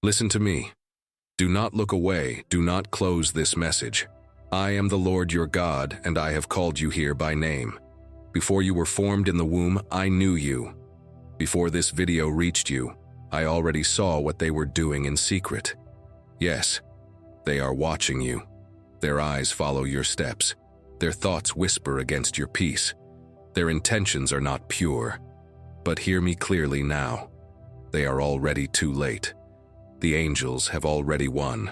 Listen to me. Do not look away, do not close this message. I am the Lord your God, and I have called you here by name. Before you were formed in the womb, I knew you. Before this video reached you, I already saw what they were doing in secret. Yes, they are watching you. Their eyes follow your steps. Their thoughts whisper against your peace. Their intentions are not pure. But hear me clearly now. They are already too late. The angels have already won.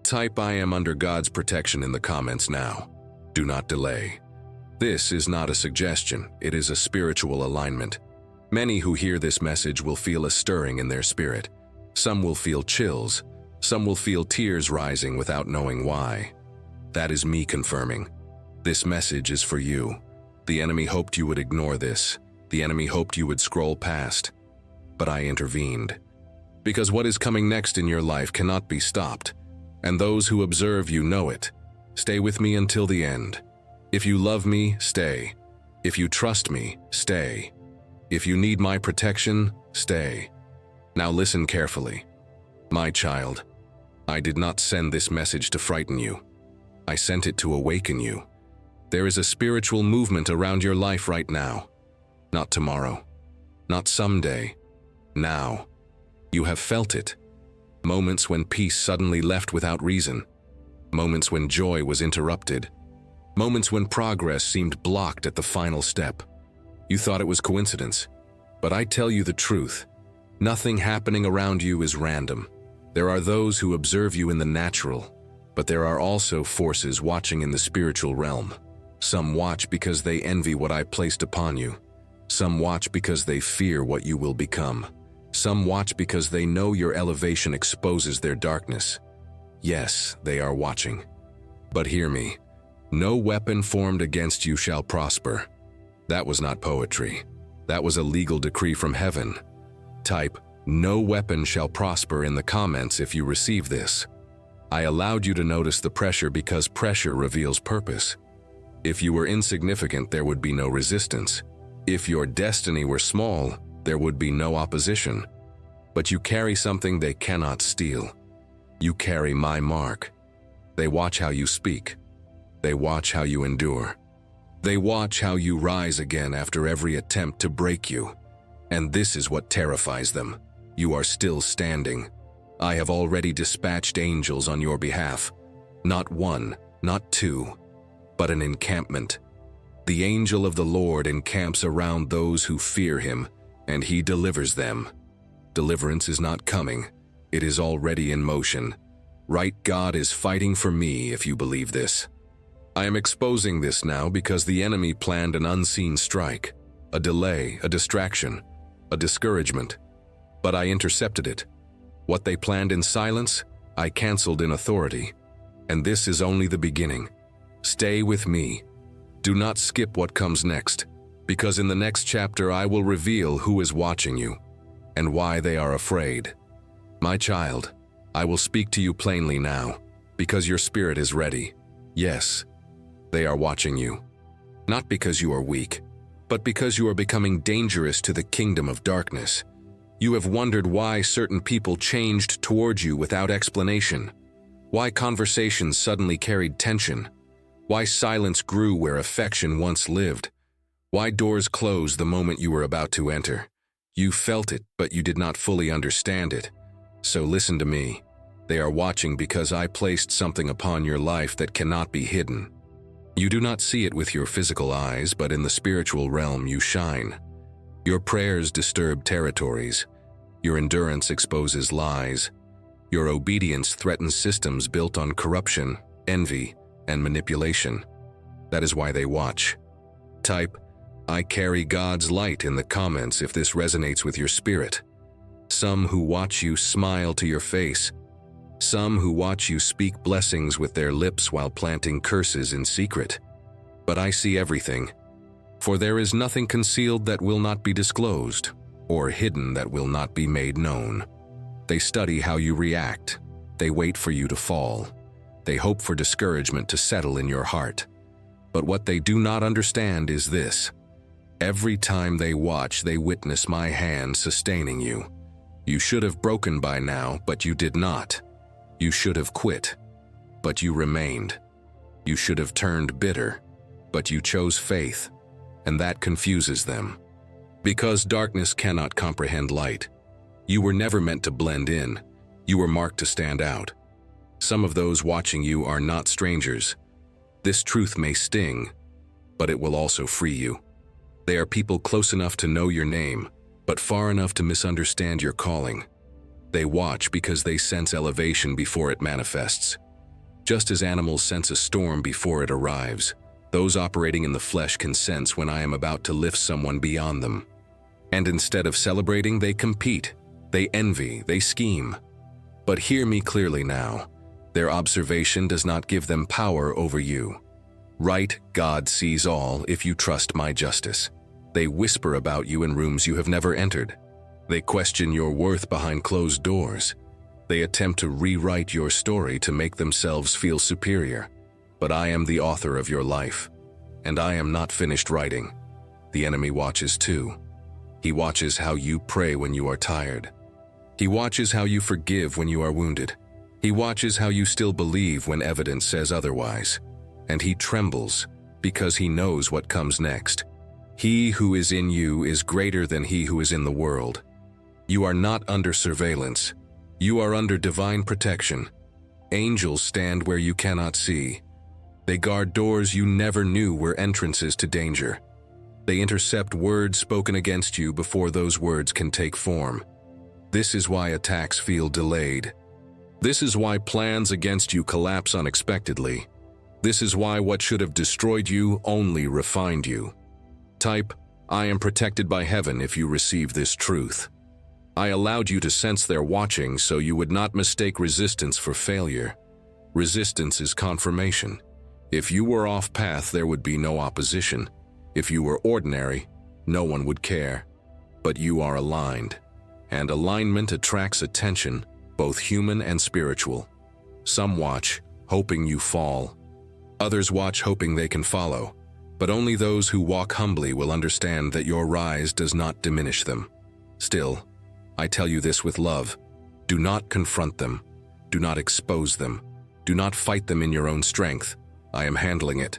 Type "I am under God's protection" in the comments now. Do not delay. This is not a suggestion, it is a spiritual alignment. Many who hear this message will feel a stirring in their spirit. Some will feel chills. Some will feel tears rising without knowing why. That is me confirming. This message is for you. The enemy hoped you would ignore this. The enemy hoped you would scroll past. But I intervened. Because what is coming next in your life cannot be stopped. And those who observe you know it. Stay with me until the end. If you love me, stay. If you trust me, stay. If you need my protection, stay. Now listen carefully. My child, I did not send this message to frighten you. I sent it to awaken you. There is a spiritual movement around your life right now. Not tomorrow. Not someday. Now. You have felt it. Moments when peace suddenly left without reason. Moments when joy was interrupted. Moments when progress seemed blocked at the final step. You thought it was coincidence. But I tell you the truth. Nothing happening around you is random. There are those who observe you in the natural, but there are also forces watching in the spiritual realm. Some watch because they envy what I placed upon you. Some watch because they fear what you will become. Some watch because they know your elevation exposes their darkness. Yes, they are watching. But hear me. No weapon formed against you shall prosper. That was not poetry. That was a legal decree from heaven. Type, "No weapon shall prosper" in the comments if you receive this. I allowed you to notice the pressure because pressure reveals purpose. If you were insignificant, there would be no resistance. If your destiny were small, there would be no opposition. But you carry something they cannot steal. You carry my mark. They watch how you speak. They watch how you endure. They watch how you rise again after every attempt to break you. And this is what terrifies them. You are still standing. I have already dispatched angels on your behalf. Not one, not two, but an encampment. The angel of the Lord encamps around those who fear him, and he delivers them. Deliverance is not coming. It is already in motion. Right, God is fighting for me if you believe this. I am exposing this now because the enemy planned an unseen strike, a delay, a distraction, a discouragement. But I intercepted it. What they planned in silence, I canceled in authority. And this is only the beginning. Stay with me. Do not skip what comes next, because in the next chapter I will reveal who is watching you and why they are afraid. My child, I will speak to you plainly now, because your spirit is ready. Yes, they are watching you. Not because you are weak, but because you are becoming dangerous to the kingdom of darkness. You have wondered why certain people changed toward you without explanation, why conversations suddenly carried tension, why silence grew where affection once lived, why doors closed the moment you were about to enter. You felt it, but you did not fully understand it. So listen to me. They are watching because I placed something upon your life that cannot be hidden. You do not see it with your physical eyes, but in the spiritual realm you shine. Your prayers disturb territories. Your endurance exposes lies. Your obedience threatens systems built on corruption, envy, and manipulation. That is why they watch. Type, "I carry God's light" in the comments if this resonates with your spirit. Some who watch you smile to your face. Some who watch you speak blessings with their lips while planting curses in secret. But I see everything. For there is nothing concealed that will not be disclosed, or hidden that will not be made known. They study how you react. They wait for you to fall. They hope for discouragement to settle in your heart. But what they do not understand is this. Every time they watch, they witness my hand sustaining you. You should have broken by now, but you did not. You should have quit, but you remained. You should have turned bitter, but you chose faith, and that confuses them. Because darkness cannot comprehend light. You were never meant to blend in. You were marked to stand out. Some of those watching you are not strangers. This truth may sting, but it will also free you. They are people close enough to know your name, but far enough to misunderstand your calling. They watch because they sense elevation before it manifests. Just as animals sense a storm before it arrives, those operating in the flesh can sense when I am about to lift someone beyond them. And instead of celebrating, they compete, they envy, they scheme. But hear me clearly now. Their observation does not give them power over you. Right, God sees all if you trust my justice. They whisper about you in rooms you have never entered. They question your worth behind closed doors. They attempt to rewrite your story to make themselves feel superior. But I am the author of your life, and I am not finished writing. The enemy watches too. He watches how you pray when you are tired. He watches how you forgive when you are wounded. He watches how you still believe when evidence says otherwise. And he trembles because he knows what comes next. He who is in you is greater than he who is in the world. You are not under surveillance. You are under divine protection. Angels stand where you cannot see. They guard doors you never knew were entrances to danger. They intercept words spoken against you before those words can take form. This is why attacks feel delayed. This is why plans against you collapse unexpectedly. This is why what should have destroyed you only refined you. Type, I am protected by heaven if you receive this truth. I allowed you to sense their watching so you would not mistake resistance for failure. Resistance is confirmation. If you were off path, there would be no opposition. If you were ordinary, no one would care. But you are aligned. And alignment attracts attention, both human and spiritual. Some watch, hoping you fall. Others watch hoping they can follow. But only those who walk humbly will understand that your rise does not diminish them. Still, I tell you this with love. Do not confront them. Do not expose them. Do not fight them in your own strength. I am handling it.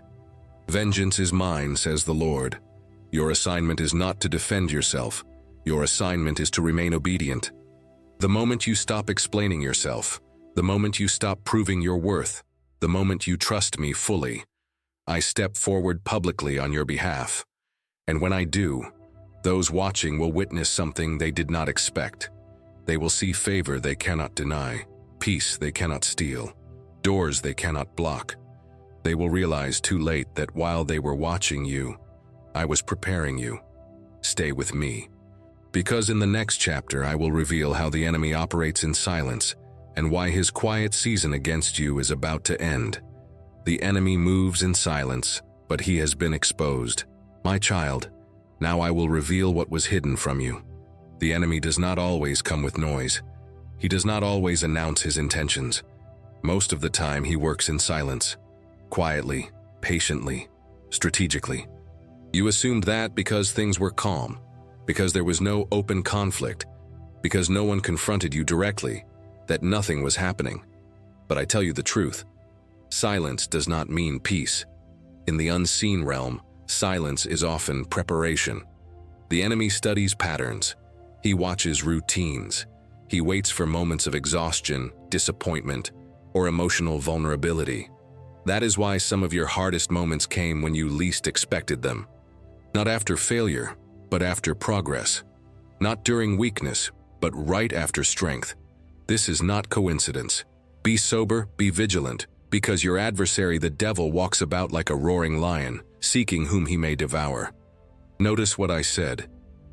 Vengeance is mine, says the Lord. Your assignment is not to defend yourself. Your assignment is to remain obedient. The moment you stop explaining yourself, the moment you stop proving your worth, the moment you trust me fully, I step forward publicly on your behalf. And when I do, those watching will witness something they did not expect. They will see favor they cannot deny, peace they cannot steal, doors they cannot block. They will realize too late that while they were watching you, I was preparing you. Stay with me. Because in the next chapter I will reveal how the enemy operates in silence and why his quiet season against you is about to end. The enemy moves in silence, but he has been exposed. My child, now I will reveal what was hidden from you. The enemy does not always come with noise. He does not always announce his intentions. Most of the time he works in silence, quietly, patiently, strategically. You assumed that because things were calm, because there was no open conflict, because no one confronted you directly, that nothing was happening. But I tell you the truth. Silence does not mean peace. In the unseen realm, silence is often preparation. The enemy studies patterns. He watches routines. He waits for moments of exhaustion, disappointment, or emotional vulnerability. That is why some of your hardest moments came when you least expected them. Not after failure, but after progress. Not during weakness, but right after strength. This is not coincidence. Be sober, be vigilant, because your adversary, the devil, walks about like a roaring lion, seeking whom he may devour. Notice what I said.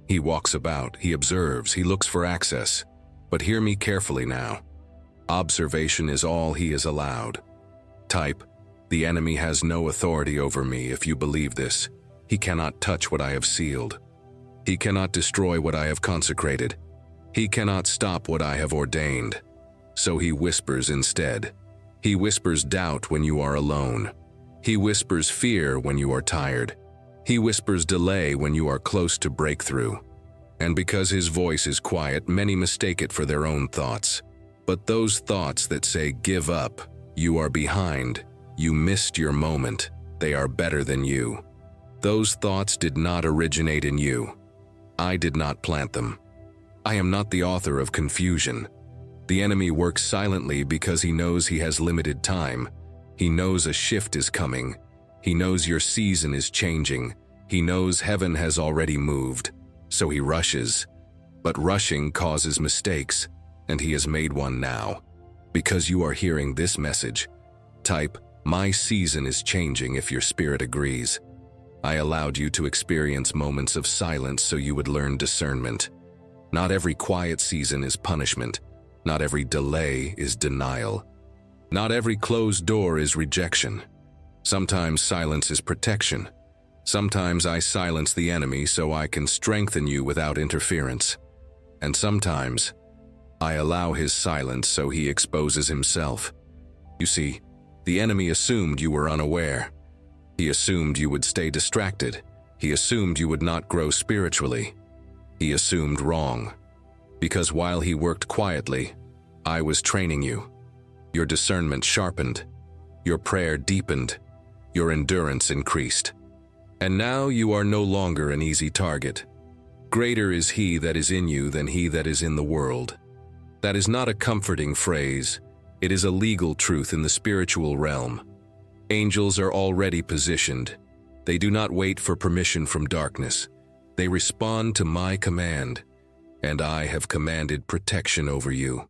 He walks about, he observes, he looks for access. But hear me carefully now. Observation is all he is allowed. Type, the enemy has no authority over me if you believe this. He cannot touch what I have sealed. He cannot destroy what I have consecrated. He cannot stop what I have ordained. So he whispers instead. He whispers doubt when you are alone. He whispers fear when you are tired. He whispers delay when you are close to breakthrough. And because his voice is quiet, many mistake it for their own thoughts. But those thoughts that say, "Give up, you are behind, you missed your moment, they are better than you," those thoughts did not originate in you. I did not plant them. I am not the author of confusion. The enemy works silently because he knows he has limited time. He knows a shift is coming. He knows your season is changing. He knows heaven has already moved. So he rushes. But rushing causes mistakes, and he has made one now. Because you are hearing this message, type, "My season is changing," if your spirit agrees. I allowed you to experience moments of silence so you would learn discernment. Not every quiet season is punishment. Not every delay is denial. Not every closed door is rejection. Sometimes silence is protection. Sometimes I silence the enemy so I can strengthen you without interference. And sometimes I allow his silence so he exposes himself. You see, the enemy assumed you were unaware. He assumed you would stay distracted. He assumed you would not grow spiritually. He assumed wrong. Because while he worked quietly, I was training you. Your discernment sharpened. Your prayer deepened. Your endurance increased. And now you are no longer an easy target. Greater is he that is in you than he that is in the world. That is not a comforting phrase. It is a legal truth in the spiritual realm. Angels are already positioned. They do not wait for permission from darkness. They respond to my command, and I have commanded protection over you.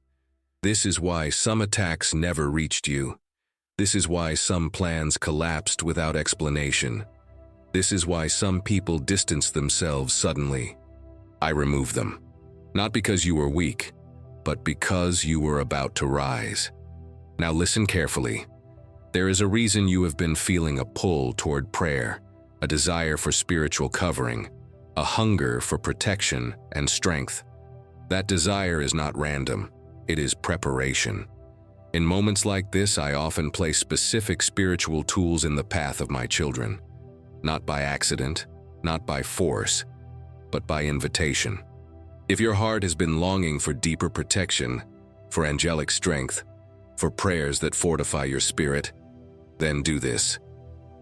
This is why some attacks never reached you. This is why some plans collapsed without explanation. This is why some people distanced themselves suddenly. I removed them, not because you were weak, but because you were about to rise. Now listen carefully. There is a reason you have been feeling a pull toward prayer, a desire for spiritual covering, a hunger for protection and strength. That desire is not random. It is preparation. In moments like this, I often place specific spiritual tools in the path of my children. Not by accident, not by force, but by invitation. If your heart has been longing for deeper protection, for angelic strength, for prayers that fortify your spirit, then do this.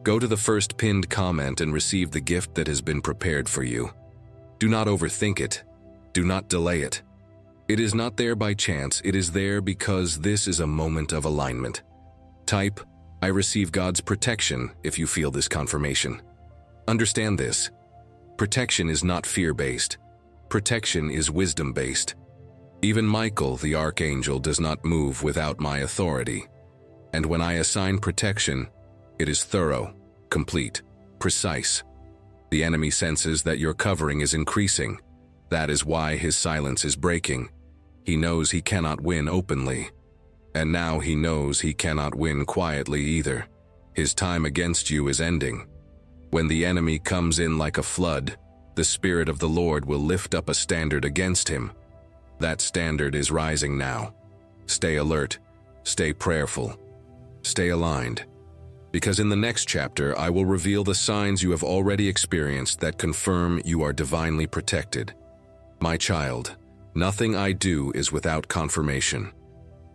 Go to the first pinned comment and receive the gift that has been prepared for you. Do not overthink it. Do not delay it. It is not there by chance. It is there because this is a moment of alignment. Type, "I receive God's protection," if you feel this confirmation. Understand this. Protection is not fear-based. Protection is wisdom-based. Even Michael, the Archangel, does not move without my authority. And when I assign protection, it is thorough, complete, precise. The enemy senses that your covering is increasing. That is why his silence is breaking. He knows he cannot win openly. And now he knows he cannot win quietly either. His time against you is ending. When the enemy comes in like a flood, the Spirit of the Lord will lift up a standard against him. That standard is rising now. Stay alert, stay prayerful, stay aligned. Because in the next chapter, I will reveal the signs you have already experienced that confirm you are divinely protected. My child, nothing I do is without confirmation.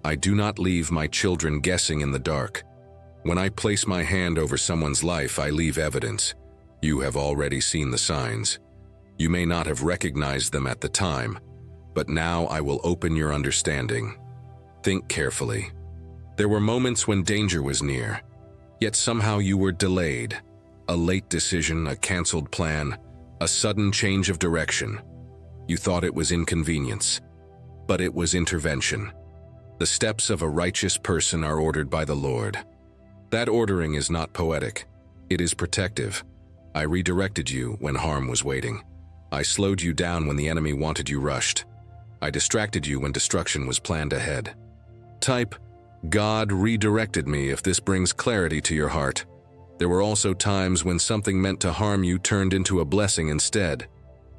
I do not leave my children guessing in the dark. When I place my hand over someone's life, I leave evidence. You have already seen the signs. You may not have recognized them at the time, but now I will open your understanding. Think carefully. There were moments when danger was near, yet somehow you were delayed. A late decision, a canceled plan, a sudden change of direction. You thought it was inconvenience, but it was intervention. The steps of a righteous person are ordered by the Lord. That ordering is not poetic. It is protective. I redirected you when harm was waiting. I slowed you down when the enemy wanted you rushed. I distracted you when destruction was planned ahead. Type, "God redirected me," if this brings clarity to your heart. There were also times when something meant to harm you turned into a blessing instead.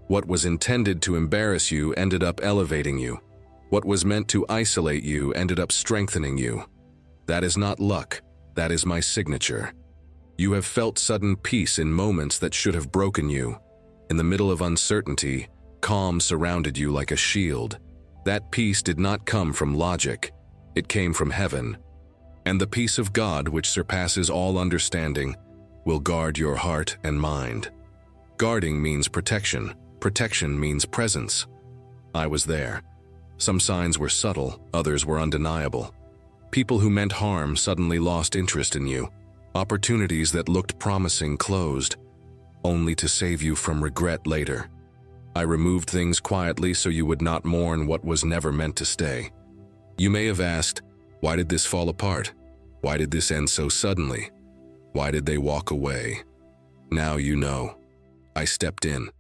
What was intended to embarrass you ended up elevating you. What was meant to isolate you ended up strengthening you. That is not luck. That is my signature. You have felt sudden peace in moments that should have broken you. In the middle of uncertainty, Calm surrounded you like a shield. That peace did not come from logic. It came from heaven. And the peace of God, which surpasses all understanding, will guard your heart and mind. Guarding means protection. Protection means presence. I was there. Some signs were subtle, others were undeniable. People who meant harm suddenly lost interest in you. Opportunities that looked promising closed, only to save you from regret later. I removed things quietly so you would not mourn what was never meant to stay. You may have asked, why did this fall apart? Why did this end so suddenly? Why did they walk away? Now you know. I stepped in.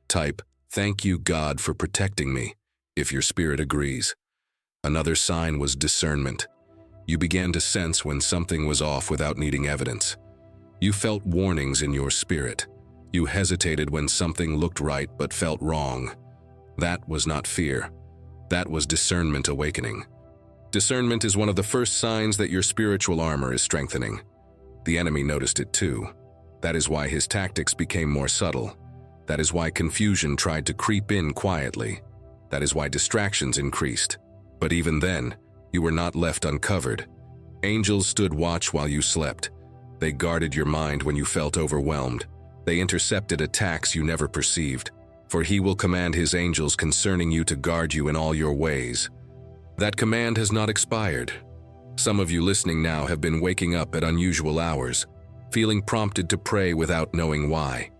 Type, thank you God for protecting me, if your spirit agrees. Another sign was discernment. You began to sense when something was off without needing evidence. You felt warnings in your spirit. You hesitated when something looked right but felt wrong. That was not fear. That was discernment awakening. Discernment is one of the first signs that your spiritual armor is strengthening. The enemy noticed it too. That is why his tactics became more subtle. That is why confusion tried to creep in quietly. That is why distractions increased. But even then, you were not left uncovered. Angels stood watch while you slept. They guarded your mind when you felt overwhelmed. They intercepted attacks you never perceived. For he will command his angels concerning you to guard you in all your ways. That command has not expired. Some of you listening now have been waking up at unusual hours, feeling prompted to pray without knowing why.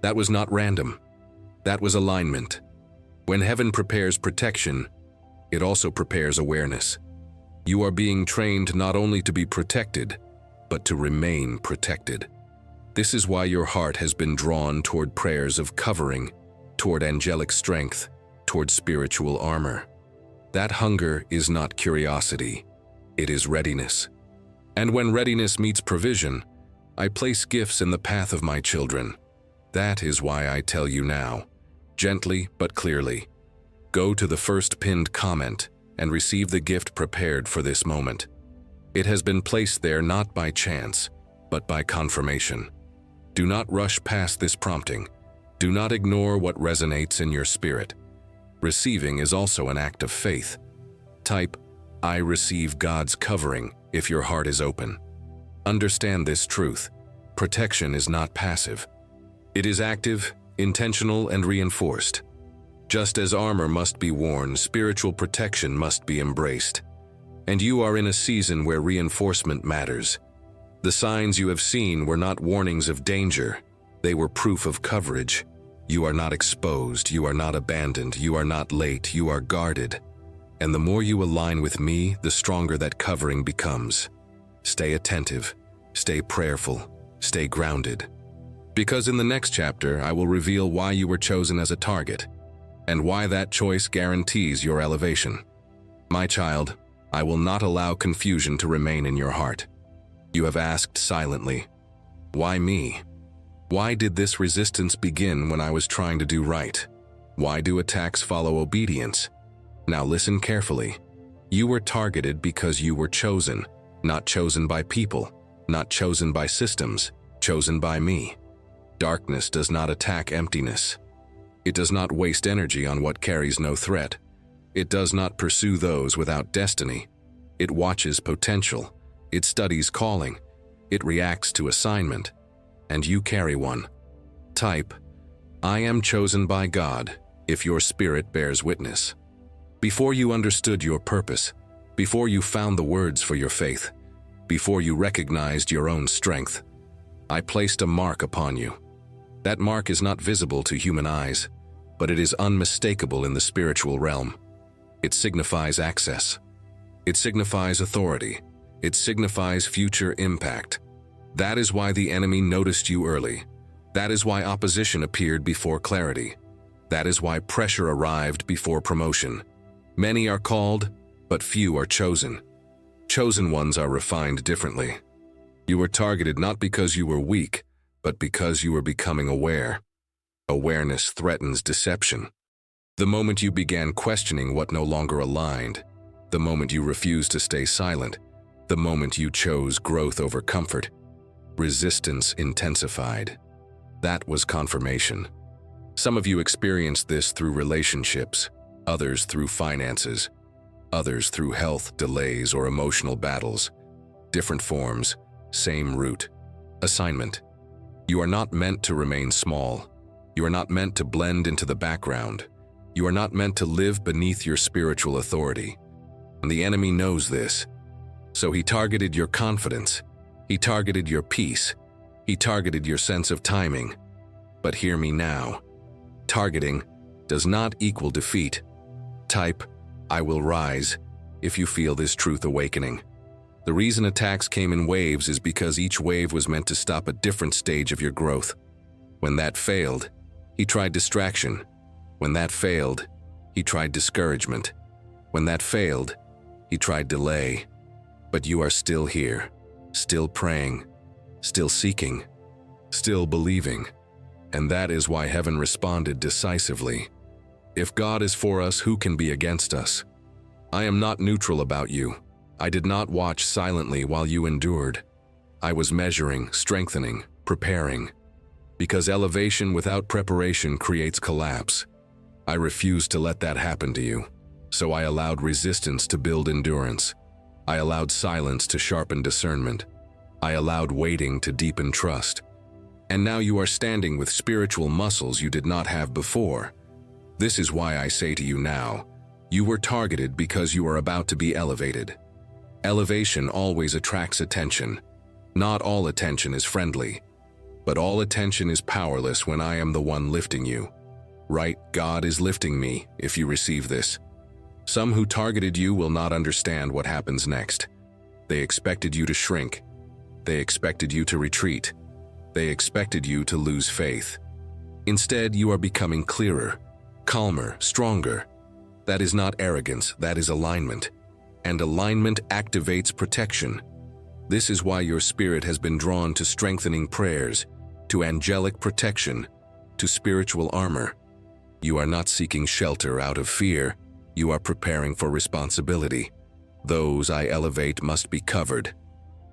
That was not random. That was alignment. When heaven prepares protection, it also prepares awareness. You are being trained not only to be protected, but to remain protected. This is why your heart has been drawn toward prayers of covering, toward angelic strength, toward spiritual armor. That hunger is not curiosity, it is readiness. And when readiness meets provision, I place gifts in the path of my children. That is why I tell you now, gently but clearly. Go to the first pinned comment and receive the gift prepared for this moment. It has been placed there not by chance, but by confirmation. Do not rush past this prompting. Do not ignore what resonates in your spirit. Receiving is also an act of faith. Type, I receive God's covering if your heart is open. Understand this truth. Protection is not passive. It is active, intentional, and reinforced. Just as armor must be worn, spiritual protection must be embraced. And you are in a season where reinforcement matters. The signs you have seen were not warnings of danger. They were proof of coverage. You are not exposed, you are not abandoned, you are not late, you are guarded. And the more you align with me, the stronger that covering becomes. Stay attentive, stay prayerful, stay grounded. Because in the next chapter, I will reveal why you were chosen as a target, and why that choice guarantees your elevation. My child, I will not allow confusion to remain in your heart. You have asked silently, why me? Why did this resistance begin when I was trying to do right? Why do attacks follow obedience? Now listen carefully. You were targeted because you were chosen, not chosen by people, not chosen by systems, chosen by me. Darkness does not attack emptiness. It does not waste energy on what carries no threat. It does not pursue those without destiny. It watches potential. It studies calling. It reacts to assignment. And you carry one. Type, I am chosen by God, if your spirit bears witness. Before you understood your purpose, before you found the words for your faith, before you recognized your own strength, I placed a mark upon you. That mark is not visible to human eyes, but it is unmistakable in the spiritual realm. It signifies access. It signifies authority. It signifies future impact. That is why the enemy noticed you early. That is why opposition appeared before clarity. That is why pressure arrived before promotion. Many are called, but few are chosen. Chosen ones are refined differently. You were targeted not because you were weak, but because you were becoming aware. Awareness threatens deception. The moment you began questioning what no longer aligned, the moment you refused to stay silent, the moment you chose growth over comfort, resistance intensified. That was confirmation. Some of you experienced this through relationships, others through finances, others through health delays or emotional battles. Different forms, same root. Assignment. You are not meant to remain small. You are not meant to blend into the background. You are not meant to live beneath your spiritual authority. And the enemy knows this. So he targeted your confidence. He targeted your peace. He targeted your sense of timing. But hear me now. Targeting does not equal defeat. Type, I will rise, if you feel this truth awakening. The reason attacks came in waves is because each wave was meant to stop a different stage of your growth. When that failed, he tried distraction. When that failed, he tried discouragement. When that failed, he tried delay. But you are still here, still praying, still seeking, still believing. And that is why heaven responded decisively. If God is for us, who can be against us? I am not neutral about you. I did not watch silently while you endured. I was measuring, strengthening, preparing. Because elevation without preparation creates collapse. I refused to let that happen to you. So I allowed resistance to build endurance. I allowed silence to sharpen discernment. I allowed waiting to deepen trust. And now you are standing with spiritual muscles you did not have before. This is why I say to you now, you were targeted because you are about to be elevated. Elevation always attracts attention. Not all attention is friendly, but all attention is powerless when I am the one lifting you. Right, God is lifting me if you receive this. Some who targeted you will not understand what happens next. They expected you to shrink. They expected you to retreat. They expected you to lose faith. Instead, you are becoming clearer, calmer, stronger. That is not arrogance, that is alignment. And alignment activates protection. This is why your spirit has been drawn to strengthening prayers, to angelic protection, to spiritual armor. You are not seeking shelter out of fear. You are preparing for responsibility. Those I elevate must be covered.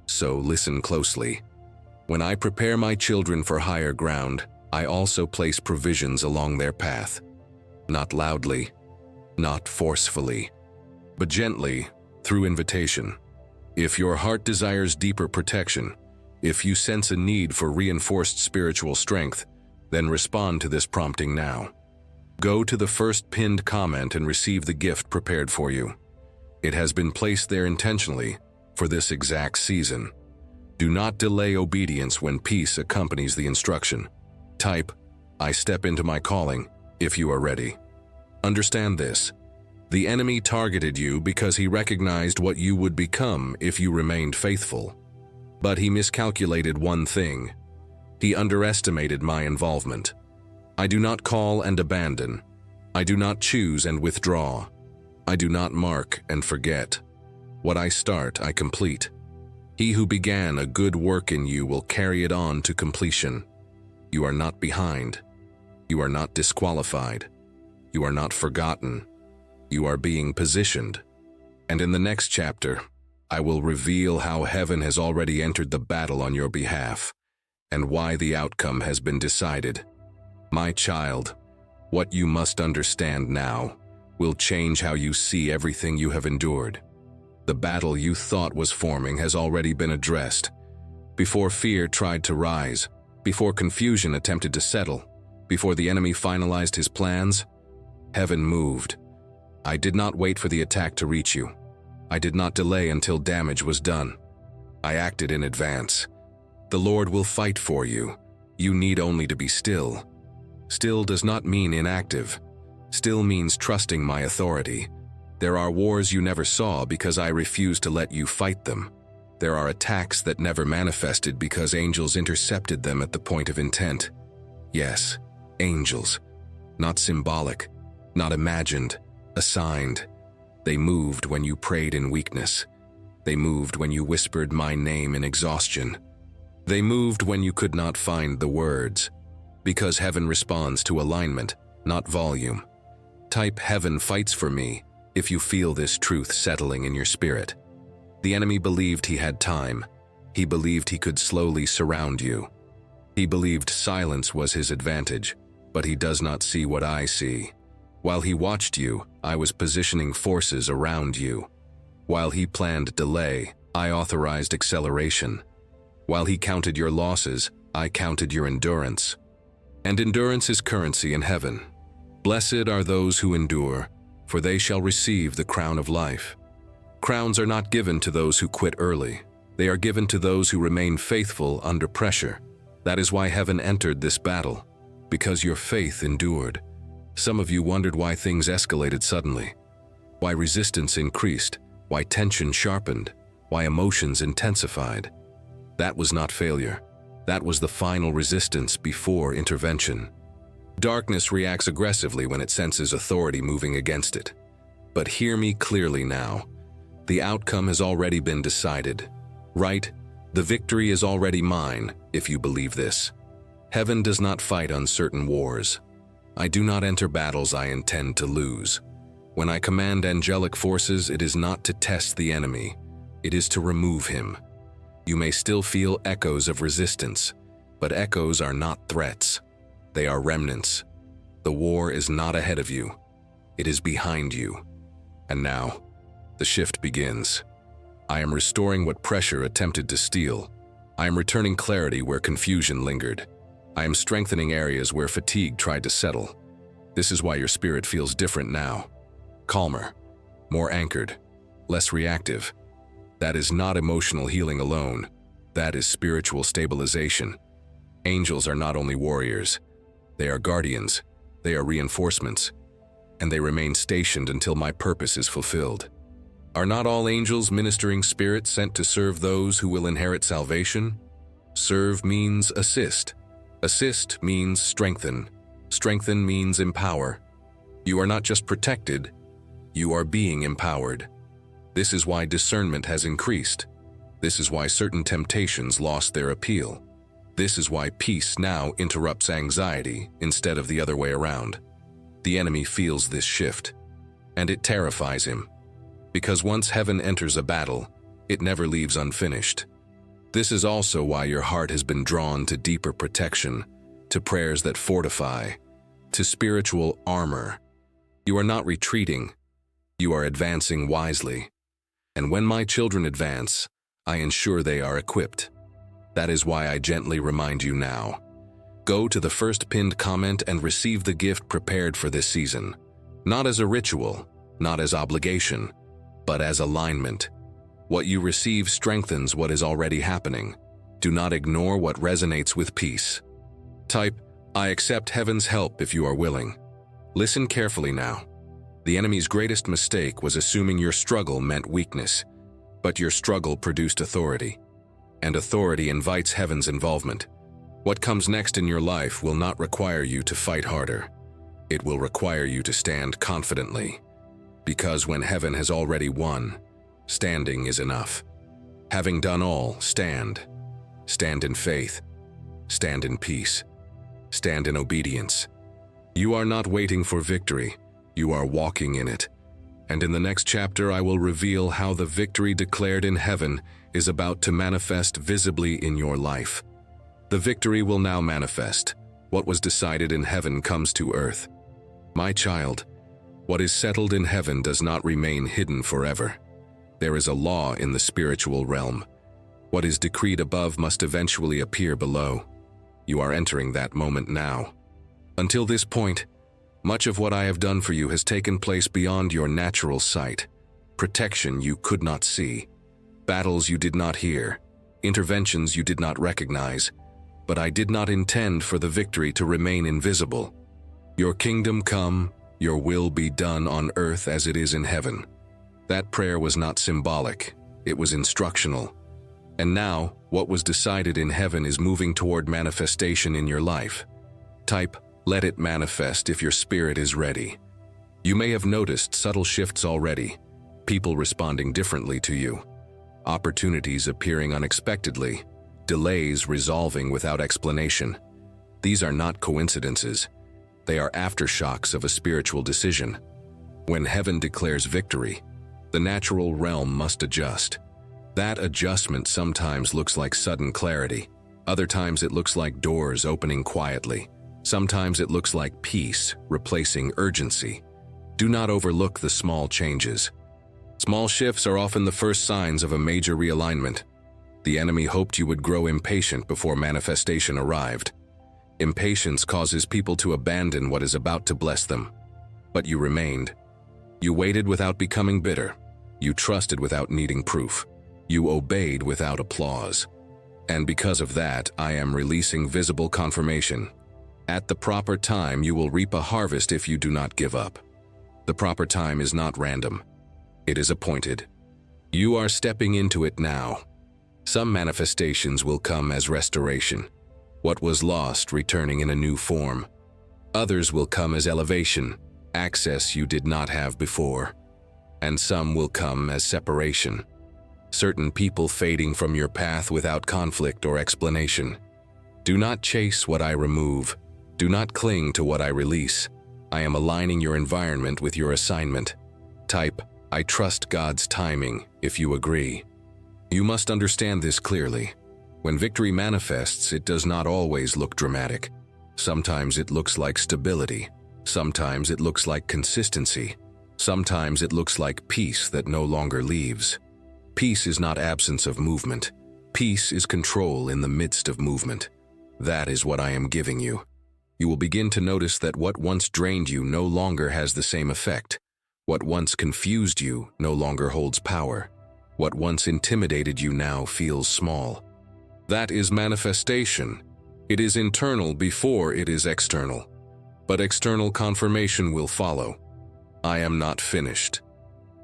So listen closely. When I prepare my children for higher ground, I also place provisions along their path. Not loudly, not forcefully, but gently, through invitation. If your heart desires deeper protection, if you sense a need for reinforced spiritual strength, then respond to this prompting now. Go to the first pinned comment and receive the gift prepared for you. It has been placed there intentionally for this exact season. Do not delay obedience when peace accompanies the instruction. Type, I step into my calling, if you are ready. Understand this. The enemy targeted you because he recognized what you would become if you remained faithful. But he miscalculated one thing. He underestimated my involvement. I do not call and abandon. I do not choose and withdraw. I do not mark and forget. What I start, I complete. He who began a good work in you will carry it on to completion. You are not behind. You are not disqualified. You are not forgotten. You are being positioned. And in the next chapter, I will reveal how heaven has already entered the battle on your behalf and why the outcome has been decided. My child, what you must understand now will change how you see everything you have endured. The battle you thought was forming has already been addressed. Before fear tried to rise, before confusion attempted to settle, before the enemy finalized his plans, heaven moved. I did not wait for the attack to reach you. I did not delay until damage was done. I acted in advance. The Lord will fight for you. You need only to be still. Still does not mean inactive. Still means trusting my authority. There are wars you never saw because I refused to let you fight them. There are attacks that never manifested because angels intercepted them at the point of intent. Yes, angels. Not symbolic, not imagined, assigned. They moved when you prayed in weakness. They moved when you whispered my name in exhaustion. They moved when you could not find the words. Because heaven responds to alignment, not volume. Type heaven fights for me if you feel this truth settling in your spirit. The enemy believed he had time. He believed he could slowly surround you. He believed silence was his advantage. but he does not see what I see. While he watched you, I was positioning forces around you. While he planned delay, I authorized acceleration. While he counted your losses, I counted your endurance. And endurance is currency in heaven. Blessed are those who endure, for they shall receive the crown of life. Crowns are not given to those who quit early. They are given to those who remain faithful under pressure. That is why heaven entered this battle, because your faith endured. Some of you wondered why things escalated suddenly, why resistance increased, why tension sharpened, why emotions intensified. That was not failure. That was the final resistance before intervention. Darkness reacts aggressively when it senses authority moving against it. But hear me clearly now. The outcome has already been decided. Right? The victory is already mine, if you believe this. Heaven does not fight uncertain wars. I do not enter battles I intend to lose. When I command angelic forces, it is not to test the enemy. It is to remove him. You may still feel echoes of resistance, but echoes are not threats. They are remnants. The war is not ahead of you. It is behind you. And now, the shift begins. I am restoring what pressure attempted to steal. I am returning clarity where confusion lingered. I am strengthening areas where fatigue tried to settle. This is why your spirit feels different now. Calmer, more anchored, less reactive. That is not emotional healing alone. That is spiritual stabilization. Angels are not only warriors. They are guardians. They are reinforcements. And they remain stationed until my purpose is fulfilled. Are not all angels ministering spirits sent to serve those who will inherit salvation? Serve means assist. Assist means strengthen. Strengthen means empower. You are not just protected, you are being empowered. This is why discernment has increased. This is why certain temptations lost their appeal. This is why peace now interrupts anxiety instead of the other way around. The enemy feels this shift, and it terrifies him. Because once heaven enters a battle, it never leaves unfinished. This is also why your heart has been drawn to deeper protection, to prayers that fortify, to spiritual armor. You are not retreating, you are advancing wisely. And when my children advance, I ensure they are equipped. That is why I gently remind you now. Go to the first pinned comment and receive the gift prepared for this season. Not as a ritual, not as obligation, but as alignment. What you receive strengthens what is already happening. Do not ignore what resonates with peace. Type, I accept heaven's help if you are willing. Listen carefully now. The enemy's greatest mistake was assuming your struggle meant weakness, but your struggle produced authority. And authority invites heaven's involvement. What comes next in your life will not require you to fight harder. It will require you to stand confidently. Because when heaven has already won, standing is enough. Having done all, stand. Stand in faith. Stand in peace. Stand in obedience. You are not waiting for victory. You are walking in it. And in the next chapter, I will reveal how the victory declared in heaven is about to manifest visibly in your life. The victory will now manifest. What was decided in heaven comes to earth. My child, what is settled in heaven does not remain hidden forever. There is a law in the spiritual realm. What is decreed above must eventually appear below. You are entering that moment now. Until this point, much of what I have done for you has taken place beyond your natural sight. Protection you could not see. Battles you did not hear. Interventions you did not recognize. But I did not intend for the victory to remain invisible. Your kingdom come, your will be done on earth as it is in heaven. That prayer was not symbolic, it was instructional. And now, what was decided in heaven is moving toward manifestation in your life. Type, let it manifest if your spirit is ready. You may have noticed subtle shifts already, people responding differently to you, opportunities appearing unexpectedly, delays resolving without explanation. These are not coincidences. They are aftershocks of a spiritual decision. When heaven declares victory, the natural realm must adjust. That adjustment sometimes looks like sudden clarity. Other times it looks like doors opening quietly. Sometimes it looks like peace replacing urgency. Do not overlook the small changes. Small shifts are often the first signs of a major realignment. The enemy hoped you would grow impatient before manifestation arrived. Impatience causes people to abandon what is about to bless them. But you remained. You waited without becoming bitter. You trusted without needing proof. You obeyed without applause. And because of that, I am releasing visible confirmation. At the proper time, you will reap a harvest if you do not give up. The proper time is not random. It is appointed. You are stepping into it now. Some manifestations will come as restoration. What was lost returning in a new form. Others will come as elevation, access you did not have before. And some will come as separation. Certain people fading from your path without conflict or explanation. Do not chase what I remove. Do not cling to what I release. I am aligning your environment with your assignment. Type, I trust God's timing, if you agree. You must understand this clearly. When victory manifests, it does not always look dramatic. Sometimes it looks like stability. Sometimes it looks like consistency. Sometimes it looks like peace that no longer leaves. Peace is not absence of movement. Peace is control in the midst of movement. That is what I am giving you. You will begin to notice that what once drained you no longer has the same effect. What once confused you no longer holds power. What once intimidated you now feels small. That is manifestation. It is internal before it is external. But external confirmation will follow. I am not finished.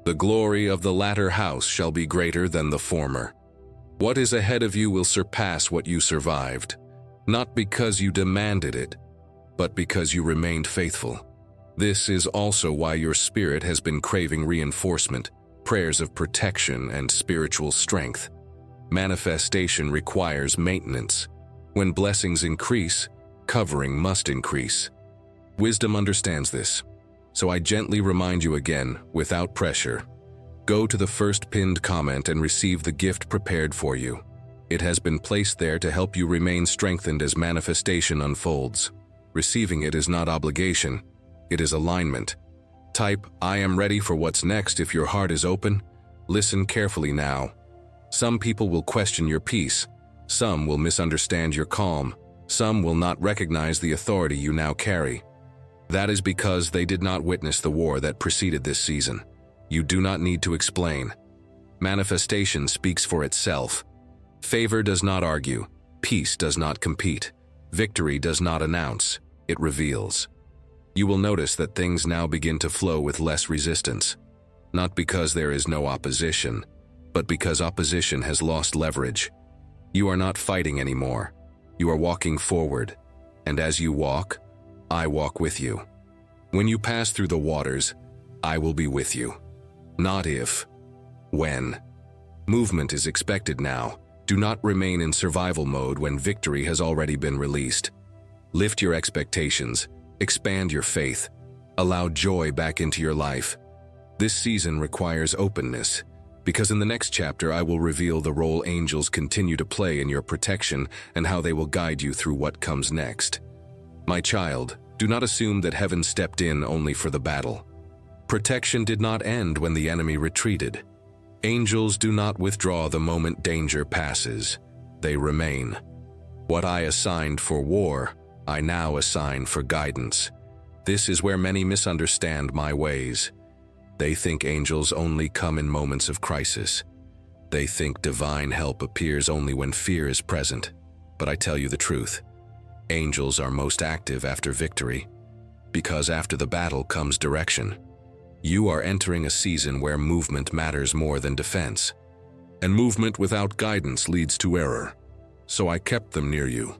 The glory of the latter house shall be greater than the former. What is ahead of you will surpass what you survived, not because you demanded it, but because you remained faithful. This is also why your spirit has been craving reinforcement, prayers of protection and spiritual strength. Manifestation requires maintenance. When blessings increase, covering must increase. Wisdom understands this. So I gently remind you again, without pressure. Go to the first pinned comment and receive the gift prepared for you. It has been placed there to help you remain strengthened as manifestation unfolds. Receiving it is not obligation, it is alignment. Type, I am ready for what's next if your heart is open. Listen carefully now. Some people will question your peace. Some will misunderstand your calm. Some will not recognize the authority you now carry. That is because they did not witness the war that preceded this season. You do not need to explain. Manifestation speaks for itself. Favor does not argue. Peace does not compete. Victory does not announce. It reveals. You will notice that things now begin to flow with less resistance. Not because there is no opposition, but because opposition has lost leverage. You are not fighting anymore. You are walking forward. And as you walk, I walk with you. When you pass through the waters, I will be with you. Not if, when. Movement is expected now. Do not remain in survival mode when victory has already been released. Lift your expectations, expand your faith, allow joy back into your life. This season requires openness, because in the next chapter I will reveal the role angels continue to play in your protection and how they will guide you through what comes next. My child, do not assume that heaven stepped in only for the battle. Protection did not end when the enemy retreated. Angels do not withdraw the moment danger passes. They remain. What I assigned for war, I now assign for guidance. This is where many misunderstand my ways. They think angels only come in moments of crisis. They think divine help appears only when fear is present. But I tell you the truth. Angels are most active after victory, because after the battle comes direction. You are entering a season where movement matters more than defense. And movement without guidance leads to error. So I kept them near you.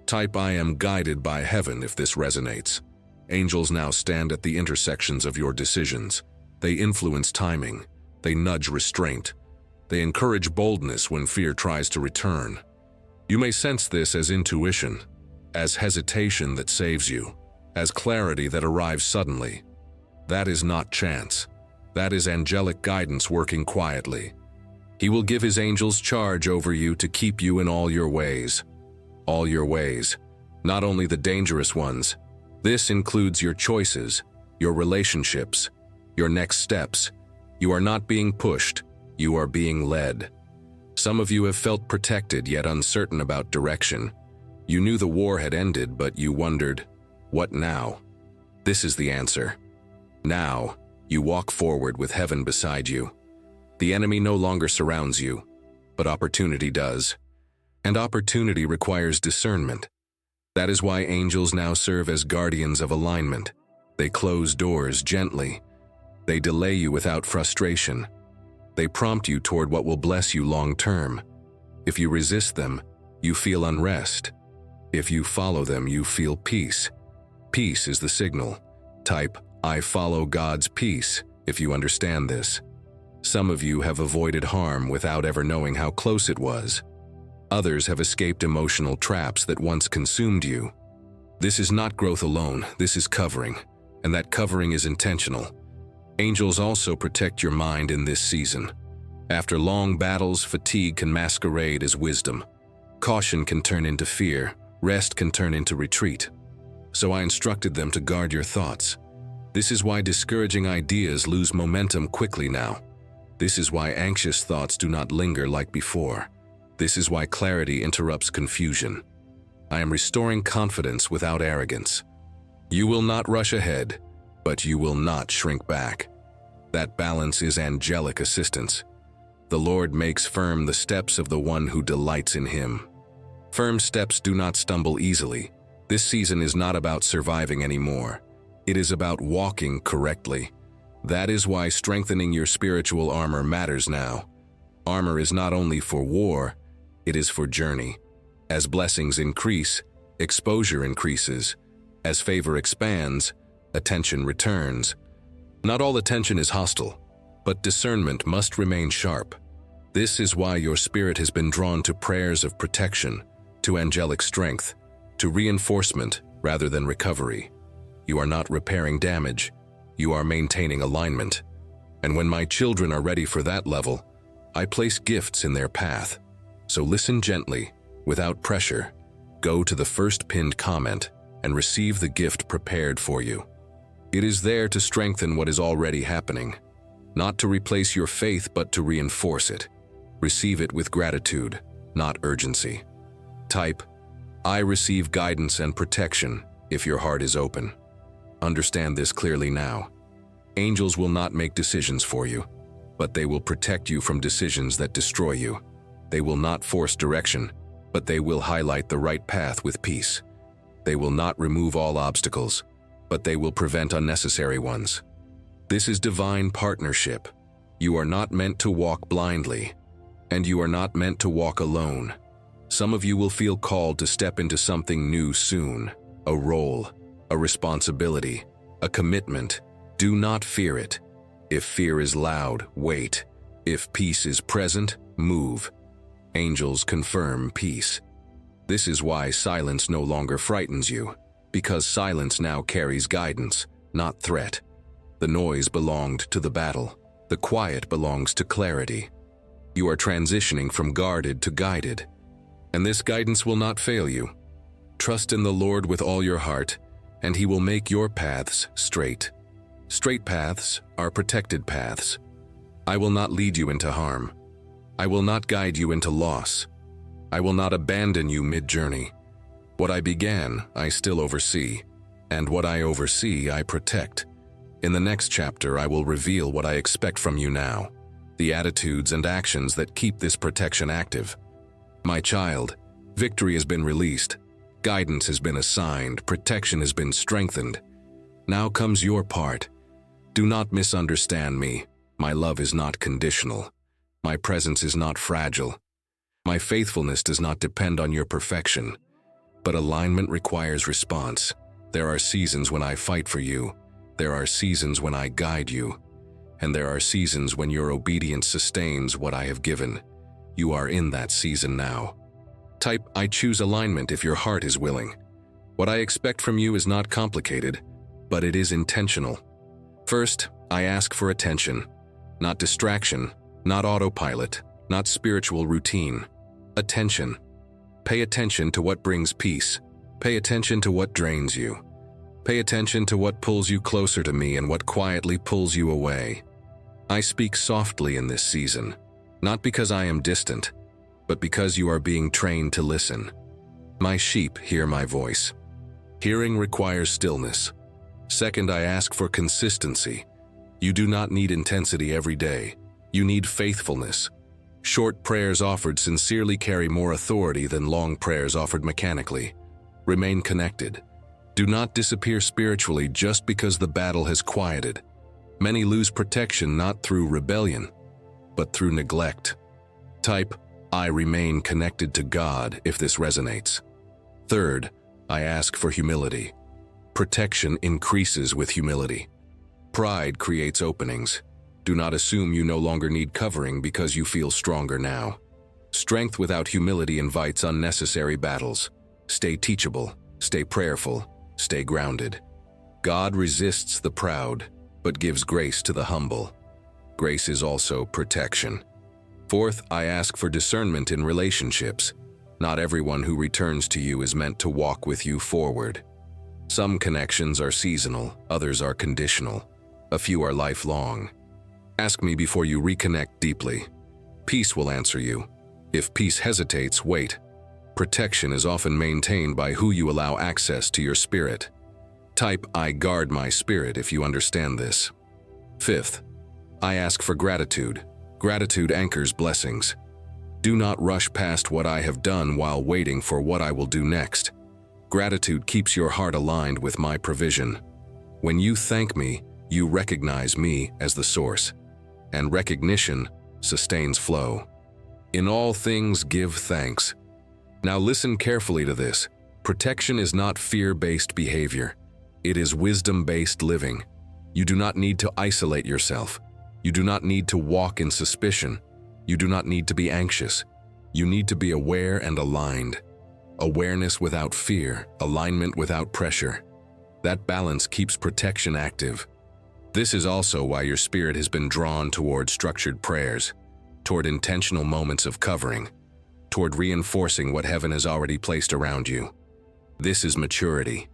Type I am guided by heaven if this resonates. Angels now stand at the intersections of your decisions. They influence timing. They nudge restraint. They encourage boldness when fear tries to return. You may sense this as intuition, as hesitation that saves you, as clarity that arrives suddenly. That is not chance. That is angelic guidance working quietly. He will give his angels charge over you to keep you in all your ways. All your ways. not only the dangerous ones. This includes your choices, your relationships, your next steps. You are not being pushed, you are being led. Some of you have felt protected yet uncertain about direction. You knew the war had ended, but you wondered, what now? This is the answer. Now, you walk forward with heaven beside you. The enemy no longer surrounds you, but opportunity does. And opportunity requires discernment. That is why angels now serve as guardians of alignment. They close doors gently. They delay you without frustration. They prompt you toward what will bless you long term. If you resist them, you feel unrest. If you follow them, you feel peace. Peace is the signal. Type, I follow God's peace, if you understand this. Some of you have avoided harm without ever knowing how close it was. Others have escaped emotional traps that once consumed you. This is not growth alone, this is covering, and that covering is intentional. Angels also protect your mind in this season. After long battles, fatigue can masquerade as wisdom. Caution can turn into fear, rest can turn into retreat. So I instructed them to guard your thoughts. This is why discouraging ideas lose momentum quickly now. This is why anxious thoughts do not linger like before. This is why clarity interrupts confusion. I am restoring confidence without arrogance. You will not rush ahead, but you will not shrink back. That balance is angelic assistance. The Lord makes firm the steps of the one who delights in him. Firm steps do not stumble easily. This season is not about surviving anymore. It is about walking correctly. That is why strengthening your spiritual armor matters now. Armor is not only for war, it is for journey. As blessings increase, exposure increases. As favor expands, attention returns. Not all attention is hostile, but discernment must remain sharp. This is why your spirit has been drawn to prayers of protection, to angelic strength, to reinforcement rather than recovery. You are not repairing damage, you are maintaining alignment. And when my children are ready for that level, I place gifts in their path. So listen gently, without pressure. Go to the first pinned comment and receive the gift prepared for you. It is there to strengthen what is already happening, not to replace your faith but to reinforce it. Receive it with gratitude, not urgency. Type, I receive guidance and protection if your heart is open. Understand this clearly now. Angels will not make decisions for you, but they will protect you from decisions that destroy you. They will not force direction, but they will highlight the right path with peace. They will not remove all obstacles, but they will prevent unnecessary ones. This is divine partnership. You are not meant to walk blindly, and you are not meant to walk alone. Some of you will feel called to step into something new soon, a role, a responsibility, a commitment. Do not fear it. If fear is loud, wait. If peace is present, move. Angels confirm peace. This is why silence no longer frightens you, because silence now carries guidance, not threat. The noise belonged to the battle. The quiet belongs to clarity. You are transitioning from guarded to guided, and this guidance will not fail you. Trust in the Lord with all your heart, and He will make your paths straight. Straight paths are protected paths. I will not lead you into harm. I will not guide you into loss. I will not abandon you mid-journey. What I began, I still oversee, and what I oversee, I protect. In the next chapter, I will reveal what I expect from you now, the attitudes and actions that keep this protection active. My child, victory has been released, guidance has been assigned, protection has been strengthened. Now comes your part. Do not misunderstand me. My love is not conditional. My presence is not fragile. My faithfulness does not depend on your perfection. But alignment requires response. There are seasons when I fight for you. There are seasons when I guide you. And there are seasons when your obedience sustains what I have given. You are in that season now. Type, I choose alignment if your heart is willing. What I expect from you is not complicated, but it is intentional. First, I ask for attention, not distraction, not autopilot, not spiritual routine. Attention. Pay attention to what brings peace. Pay attention to what drains you. Pay attention to what pulls you closer to me and what quietly pulls you away. I speak softly in this season, not because I am distant, but because you are being trained to listen. My sheep hear my voice. Hearing requires stillness. Second, I ask for consistency. You do not need intensity every day. You need faithfulness. Short prayers offered sincerely carry more authority than long prayers offered mechanically. Remain connected. Do not disappear spiritually just because the battle has quieted. Many lose protection not through rebellion, but through neglect. Type, I remain connected to God if this resonates. Third, I ask for humility. Protection increases with humility. Pride creates openings. Do not assume you no longer need covering because you feel stronger now. Strength without humility invites unnecessary battles. Stay teachable, stay prayerful, stay grounded. God resists the proud, but gives grace to the humble. Grace is also protection. Fourth, I ask for discernment in relationships. Not everyone who returns to you is meant to walk with you forward. Some connections are seasonal, others are conditional. A few are lifelong. Ask me before you reconnect deeply. Peace will answer you. If peace hesitates, wait. Protection is often maintained by who you allow access to your spirit. Type, I guard my spirit if you understand this. Fifth, I ask for gratitude. Gratitude anchors blessings. Do not rush past what I have done while waiting for what I will do next. Gratitude keeps your heart aligned with my provision. When you thank me, you recognize me as the source. And recognition sustains flow. In all things give thanks. Now listen carefully to this. Protection is not fear-based behavior. It is wisdom-based living. You do not need to isolate yourself. You do not need to walk in suspicion. You do not need to be anxious. You need to be aware and aligned. Awareness without fear, alignment without pressure. That balance keeps protection active. This is also why your spirit has been drawn toward structured prayers, toward intentional moments of covering, toward reinforcing what heaven has already placed around you. This is maturity.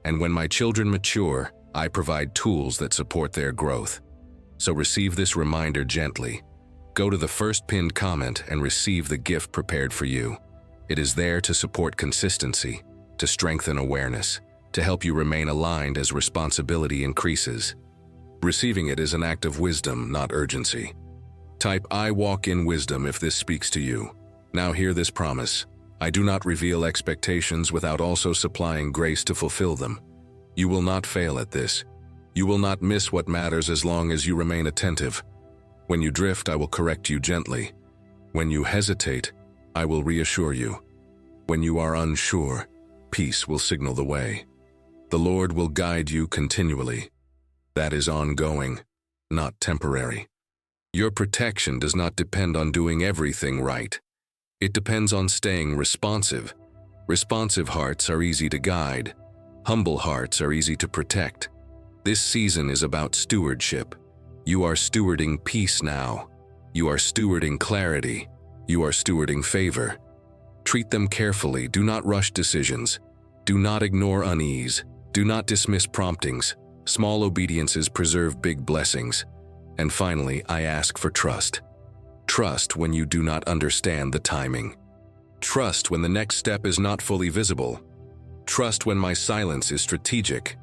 And when my children mature, I provide tools that support their growth. So receive this reminder gently. Go to the first pinned comment and receive the gift prepared for you. It is there to support consistency, to strengthen awareness, to help you remain aligned as responsibility increases. Receiving it is an act of wisdom, not urgency. Type, I walk in wisdom if this speaks to you. Now hear this promise. I do not reveal expectations without also supplying grace to fulfill them. You will not fail at this. You will not miss what matters as long as you remain attentive. When you drift, I will correct you gently. When you hesitate, I will reassure you. When you are unsure, peace will signal the way. The Lord will guide you continually. That is ongoing, not temporary. Your protection does not depend on doing everything right. It depends on staying responsive. Responsive hearts are easy to guide. Humble hearts are easy to protect. This season is about stewardship. You are stewarding peace now. You are stewarding clarity. You are stewarding favor. Treat them carefully. Do not rush decisions. Do not ignore unease. Do not dismiss promptings. Small obediences preserve big blessings. And finally, I ask for trust. Trust when you do not understand the timing. Trust when the next step is not fully visible. Trust when my silence is strategic.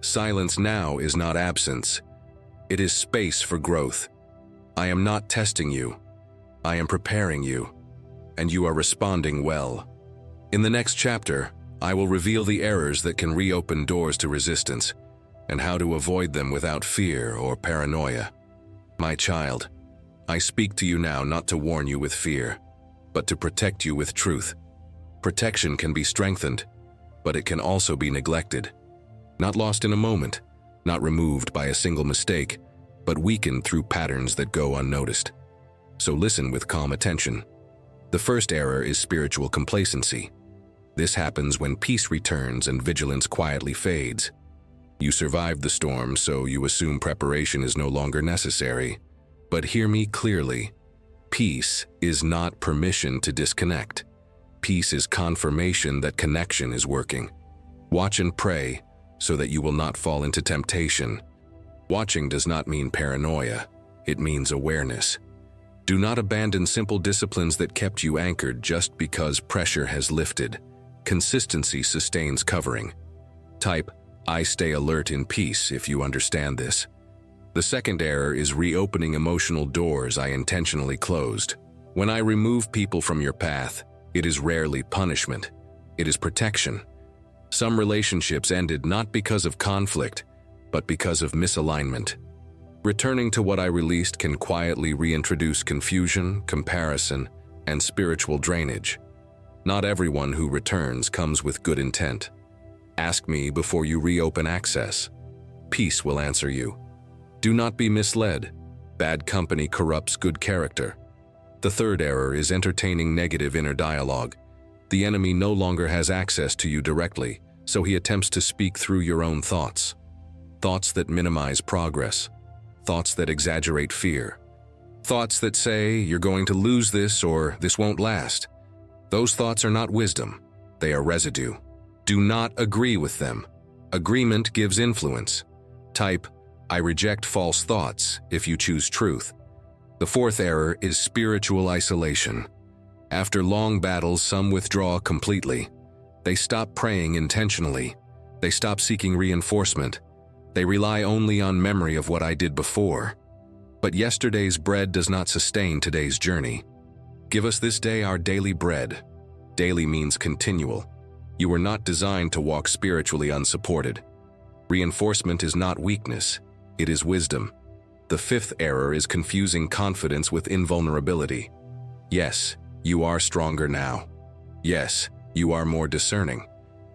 Silence now is not absence. It is space for growth. I am not testing you. I am preparing you. And you are responding well. In the next chapter, I will reveal the errors that can reopen doors to resistance and how to avoid them without fear or paranoia. My child, I speak to you now not to warn you with fear, but to protect you with truth. Protection can be strengthened, but it can also be neglected. Not lost in a moment, not removed by a single mistake, but weakened through patterns that go unnoticed. So listen with calm attention. The first error is spiritual complacency. This happens when peace returns and vigilance quietly fades. You survived the storm, so you assume preparation is no longer necessary. But hear me clearly. Peace is not permission to disconnect. Peace is confirmation that connection is working. Watch and pray so that you will not fall into temptation. Watching does not mean paranoia, it means awareness. Do not abandon simple disciplines that kept you anchored just because pressure has lifted. Consistency sustains covering. Type, I stay alert in peace if you understand this. The second error is reopening emotional doors I intentionally closed. When I remove people from your path, it is rarely punishment. It is protection. Some relationships ended not because of conflict, but because of misalignment. Returning to what I released can quietly reintroduce confusion, comparison, and spiritual drainage. Not everyone who returns comes with good intent. Ask me before you reopen access. Peace will answer you. Do not be misled. Bad company corrupts good character. The third error is entertaining negative inner dialogue. The enemy no longer has access to you directly, so he attempts to speak through your own thoughts. Thoughts that minimize progress. Thoughts that exaggerate fear. Thoughts that say you're going to lose this or this won't last. Those thoughts are not wisdom. They are residue. Do not agree with them. Agreement gives influence. Type, I reject false thoughts if you choose truth. The fourth error is spiritual isolation. After long battles, some withdraw completely. They stop praying intentionally. They stop seeking reinforcement. They rely only on memory of what I did before. But yesterday's bread does not sustain today's journey. Give us this day our daily bread. Daily means continual. You were not designed to walk spiritually unsupported. Reinforcement is not weakness, it is wisdom. The fifth error is confusing confidence with invulnerability. Yes, you are stronger now. Yes, you are more discerning.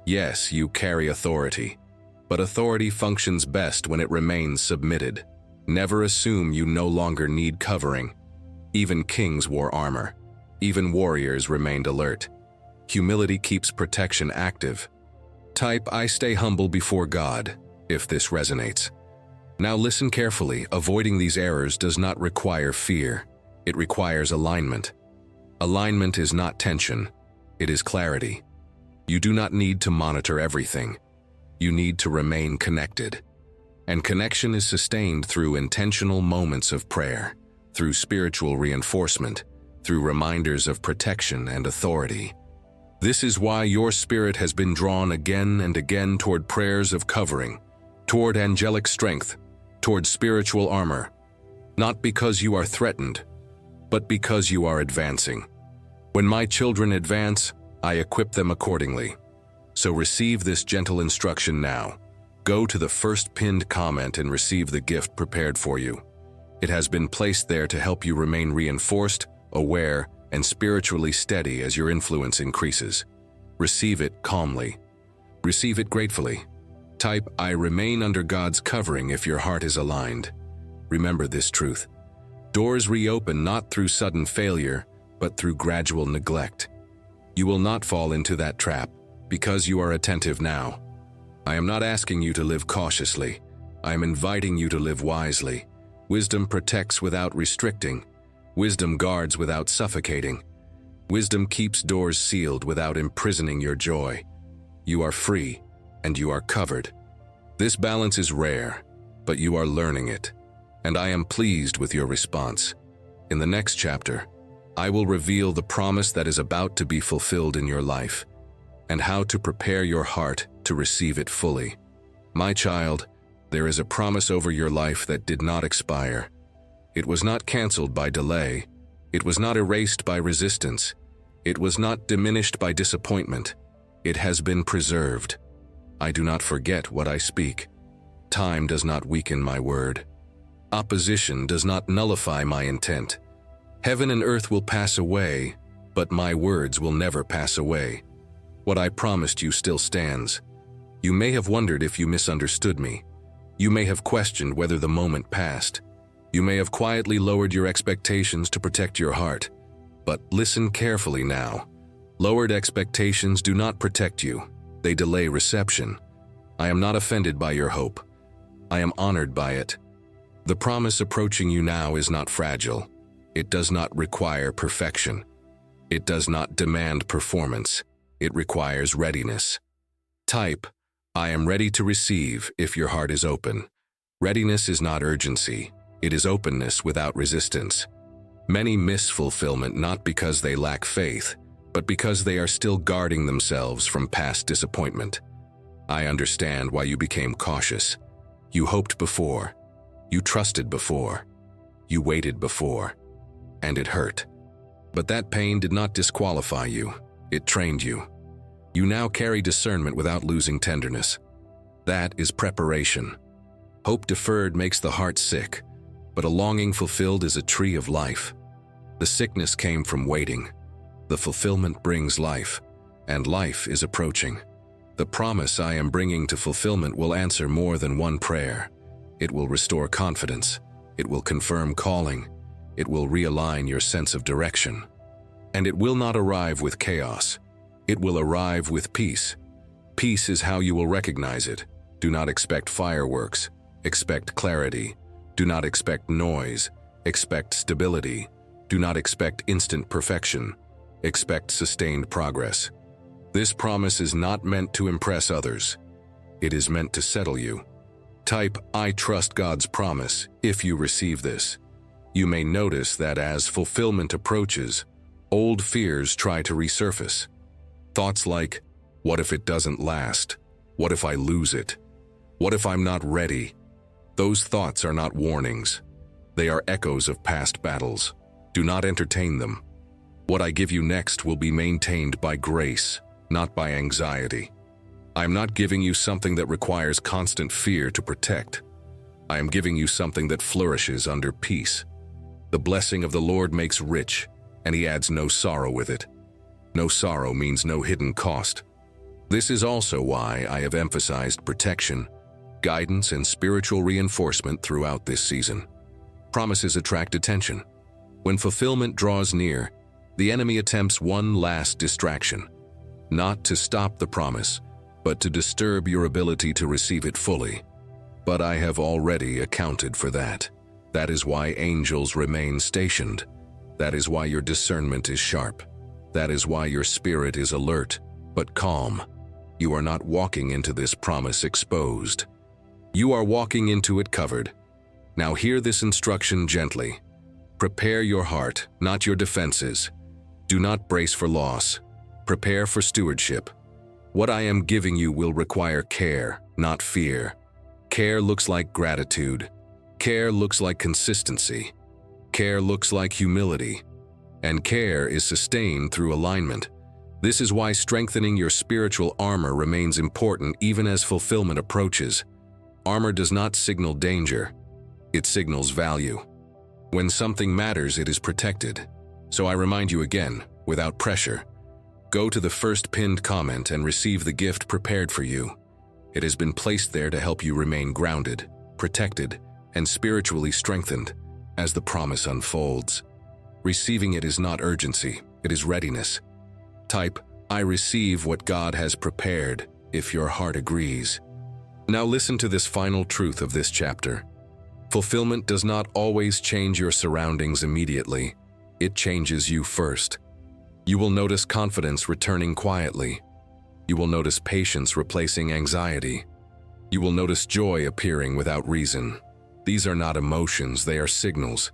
Yes, you carry authority. But authority functions best when it remains submitted. Never assume you no longer need covering. Even kings wore armor. Even warriors remained alert. Humility keeps protection active. Type, I stay humble before God, if this resonates. Now listen carefully. Avoiding these errors does not require fear. It requires alignment. Alignment is not tension. It is clarity. You do not need to monitor everything. You need to remain connected. And connection is sustained through intentional moments of prayer, through spiritual reinforcement, through reminders of protection and authority. This is why your spirit has been drawn again and again toward prayers of covering, toward angelic strength, toward spiritual armor. Not because you are threatened, but because you are advancing. When my children advance, I equip them accordingly. So receive this gentle instruction now. Go to the first pinned comment and receive the gift prepared for you. It has been placed there to help you remain reinforced, aware, and spiritually steady as your influence increases. Receive it calmly. Receive it gratefully. Type, I remain under God's covering if your heart is aligned. Remember this truth. Doors reopen not through sudden failure, but through gradual neglect. You will not fall into that trap because you are attentive now. I am not asking you to live cautiously. I am inviting you to live wisely. Wisdom protects without restricting. Wisdom guards without suffocating. Wisdom keeps doors sealed without imprisoning your joy. You are free, and you are covered. This balance is rare, but you are learning it, and I am pleased with your response. In the next chapter, I will reveal the promise that is about to be fulfilled in your life, and how to prepare your heart to receive it fully. My child, there is a promise over your life that did not expire. It was not canceled by delay. It was not erased by resistance. It was not diminished by disappointment. It has been preserved. I do not forget what I speak. Time does not weaken my word. Opposition does not nullify my intent. Heaven and earth will pass away, but my words will never pass away. What I promised you still stands. You may have wondered if you misunderstood me. You may have questioned whether the moment passed. You may have quietly lowered your expectations to protect your heart. But listen carefully now. Lowered expectations do not protect you. They delay reception. I am not offended by your hope. I am honored by it. The promise approaching you now is not fragile. It does not require perfection. It does not demand performance. It requires readiness. Type, I am ready to receive if your heart is open. Readiness is not urgency. It is openness without resistance. Many miss fulfillment not because they lack faith, but because they are still guarding themselves from past disappointment. I understand why you became cautious. You hoped before. You trusted before. You waited before. And it hurt. But that pain did not disqualify you. It trained you. You now carry discernment without losing tenderness. That is preparation. Hope deferred makes the heart sick, but a longing fulfilled is a tree of life. The sickness came from waiting. The fulfillment brings life, and life is approaching. The promise I am bringing to fulfillment will answer more than one prayer. It will restore confidence. It will confirm calling. It will realign your sense of direction. And it will not arrive with chaos. It will arrive with peace. Peace is how you will recognize it. Do not expect fireworks. Expect clarity. Do not expect noise. Expect stability. Do not expect instant perfection. Expect sustained progress. This promise is not meant to impress others. It is meant to settle you. Type, I trust God's promise if you receive this. You may notice that as fulfillment approaches, old fears try to resurface. Thoughts like, what if it doesn't last? What if I lose it? What if I'm not ready? Those thoughts are not warnings. They are echoes of past battles. Do not entertain them. What I give you next will be maintained by grace, not by anxiety. I am not giving you something that requires constant fear to protect. I am giving you something that flourishes under peace. The blessing of the Lord makes rich, and He adds no sorrow with it. No sorrow means no hidden cost. This is also why I have emphasized protection, guidance, and spiritual reinforcement throughout this season. Promises attract attention. When fulfillment draws near, the enemy attempts one last distraction, not to stop the promise, but to disturb your ability to receive it fully. But I have already accounted for that. That is why angels remain stationed. That is why your discernment is sharp. That is why your spirit is alert, but calm. You are not walking into this promise exposed. You are walking into it covered. Now hear this instruction gently. Prepare your heart, not your defenses. Do not brace for loss. Prepare for stewardship. What I am giving you will require care, not fear. Care looks like gratitude. Care looks like consistency. Care looks like humility. And care is sustained through alignment. This is why strengthening your spiritual armor remains important even as fulfillment approaches. Armor does not signal danger. It signals value. When something matters, it is protected. So I remind you again, without pressure, go to the first pinned comment and receive the gift prepared for you. It has been placed there to help you remain grounded, protected, and spiritually strengthened as the promise unfolds. Receiving it is not urgency, it is readiness. Type, I receive what God has prepared, if your heart agrees. Now listen to this final truth of this chapter. Fulfillment does not always change your surroundings immediately. It changes you first. You will notice confidence returning quietly. You will notice patience replacing anxiety. You will notice joy appearing without reason. These are not emotions, they are signals.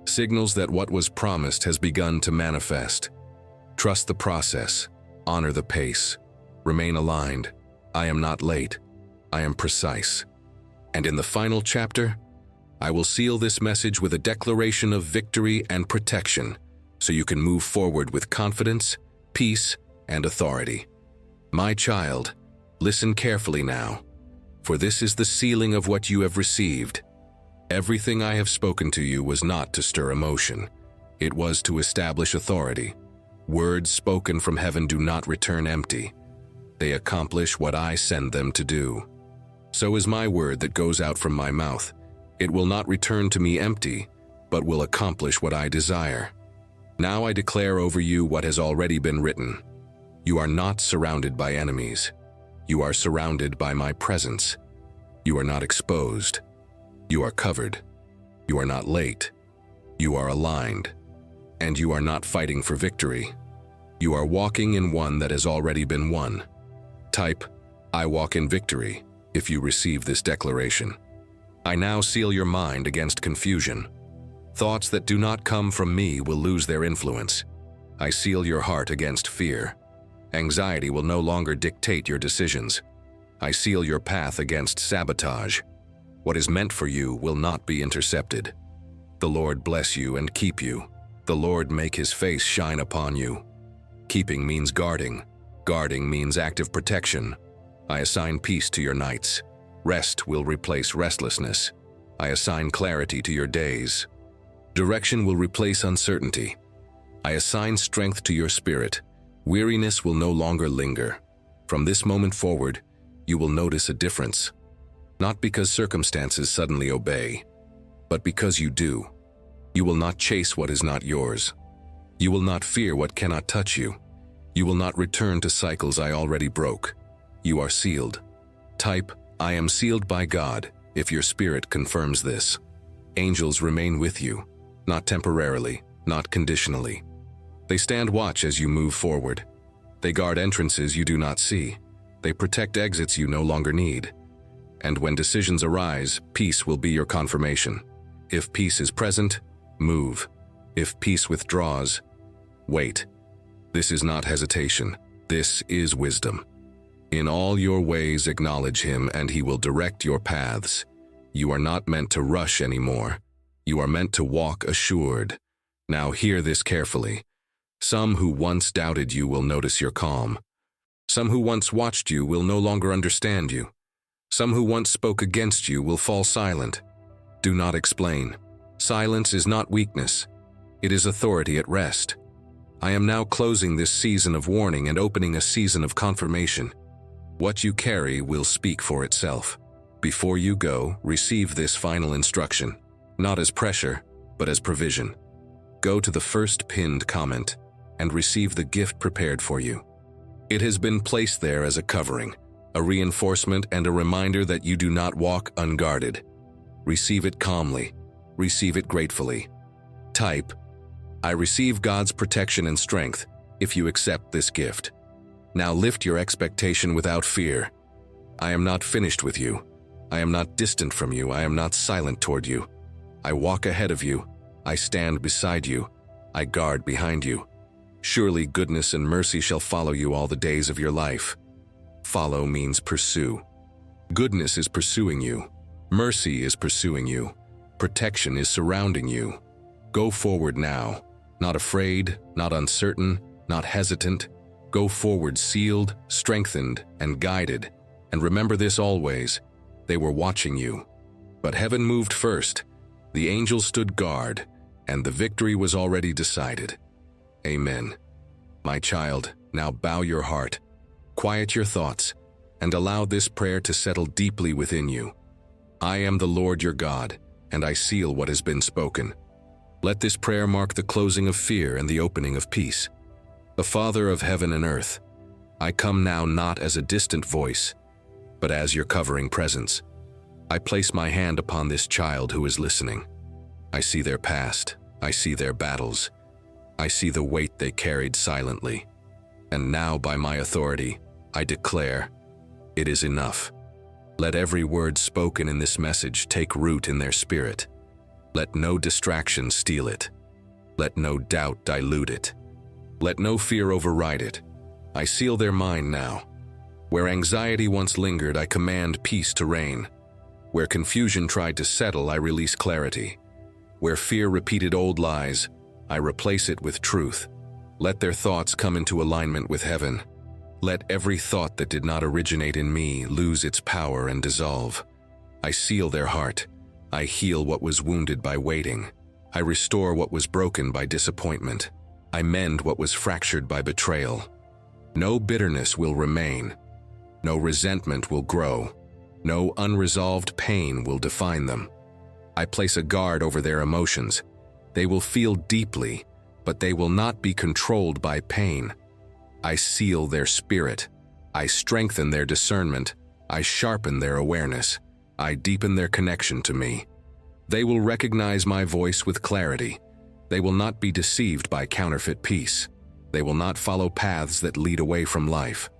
Signals that what was promised has begun to manifest. Trust the process. Honor the pace. Remain aligned. I am not late. I am precise. And in the final chapter, I will seal this message with a declaration of victory and protection, so you can move forward with confidence, peace, and authority. My child, listen carefully now, for this is the sealing of what you have received. Everything I have spoken to you was not to stir emotion. It was to establish authority. Words spoken from heaven do not return empty. They accomplish what I send them to do. So is my word that goes out from my mouth. It will not return to me empty, but will accomplish what I desire. Now I declare over you what has already been written. You are not surrounded by enemies. You are surrounded by my presence. You are not exposed. You are covered. You are not late. You are aligned. And you are not fighting for victory. You are walking in one that has already been won. Type, I walk in victory, if you receive this declaration. I now seal your mind against confusion. Thoughts that do not come from me will lose their influence. I seal your heart against fear. Anxiety will no longer dictate your decisions. I seal your path against sabotage. What is meant for you will not be intercepted. The Lord bless you and keep you. The Lord make his face shine upon you. Keeping means guarding. Guarding means active protection. I assign peace to your nights. Rest will replace restlessness. I assign clarity to your days. Direction will replace uncertainty. I assign strength to your spirit. Weariness will no longer linger. From this moment forward, you will notice a difference. Not because circumstances suddenly obey, but because you do. You will not chase what is not yours. You will not fear what cannot touch you. You will not return to cycles I already broke. You are sealed. Type, I am sealed by God, if your spirit confirms this. Angels remain with you, not temporarily, not conditionally. They stand watch as you move forward. They guard entrances you do not see. They protect exits you no longer need. And when decisions arise, peace will be your confirmation. If peace is present, move. If peace withdraws, wait. This is not hesitation. This is wisdom. In all your ways acknowledge him, and he will direct your paths. You are not meant to rush anymore. You are meant to walk assured. Now hear this carefully. Some who once doubted you will notice your calm. Some who once watched you will no longer understand you. Some who once spoke against you will fall silent. Do not explain. Silence is not weakness. It is authority at rest. I am now closing this season of warning and opening a season of confirmation. What you carry will speak for itself. Before you go, receive this final instruction, not as pressure, but as provision. Go to the first pinned comment and receive the gift prepared for you. It has been placed there as a covering, a reinforcement and a reminder that you do not walk unguarded. Receive it calmly. Receive it gratefully. Type, I receive God's protection and strength if you accept this gift. Now lift your expectation without fear. I am not finished with you. I am not distant from you. I am not silent toward you. I walk ahead of you. I stand beside you. I guard behind you. Surely goodness and mercy shall follow you all the days of your life. Follow means pursue. Goodness is pursuing you. Mercy is pursuing you. Protection is surrounding you. Go forward now. Not afraid, not uncertain, not hesitant. Go forward sealed, strengthened, and guided. And remember this always, they were watching you. But heaven moved first. The angels stood guard, and the victory was already decided. Amen. My child, now bow your heart, quiet your thoughts, and allow this prayer to settle deeply within you. I am the Lord your God, and I seal what has been spoken. Let this prayer mark the closing of fear and the opening of peace. The Father of heaven and earth, I come now not as a distant voice, but as your covering presence. I place my hand upon this child who is listening. I see their past. I see their battles. I see the weight they carried silently. And now, by my authority, I declare, it is enough. Let every word spoken in this message take root in their spirit. Let no distraction steal it. Let no doubt dilute it. Let no fear override it. I seal their mind now. Where anxiety once lingered, I command peace to reign. Where confusion tried to settle, I release clarity. Where fear repeated old lies, I replace it with truth. Let their thoughts come into alignment with heaven. Let every thought that did not originate in me lose its power and dissolve. I seal their heart. I heal what was wounded by waiting. I restore what was broken by disappointment. I mend what was fractured by betrayal. No bitterness will remain. No resentment will grow. No unresolved pain will define them. I place a guard over their emotions. They will feel deeply, but they will not be controlled by pain. I seal their spirit. I strengthen their discernment. I sharpen their awareness. I deepen their connection to me. They will recognize my voice with clarity. They will not be deceived by counterfeit peace. They will not follow paths that lead away from life.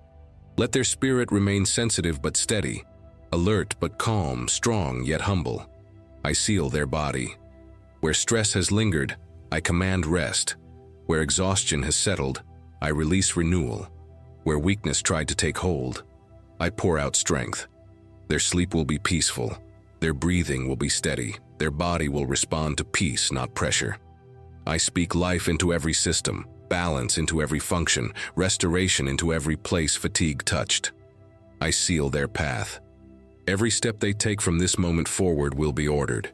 Let their spirit remain sensitive but steady, alert but calm, strong yet humble. I seal their body. Where stress has lingered, I command rest. Where exhaustion has settled, I release renewal. Where weakness tried to take hold, I pour out strength. Their sleep will be peaceful. Their breathing will be steady. Their body will respond to peace, not pressure. I speak life into every system, balance into every function, restoration into every place fatigue touched. I seal their path. Every step they take from this moment forward will be ordered.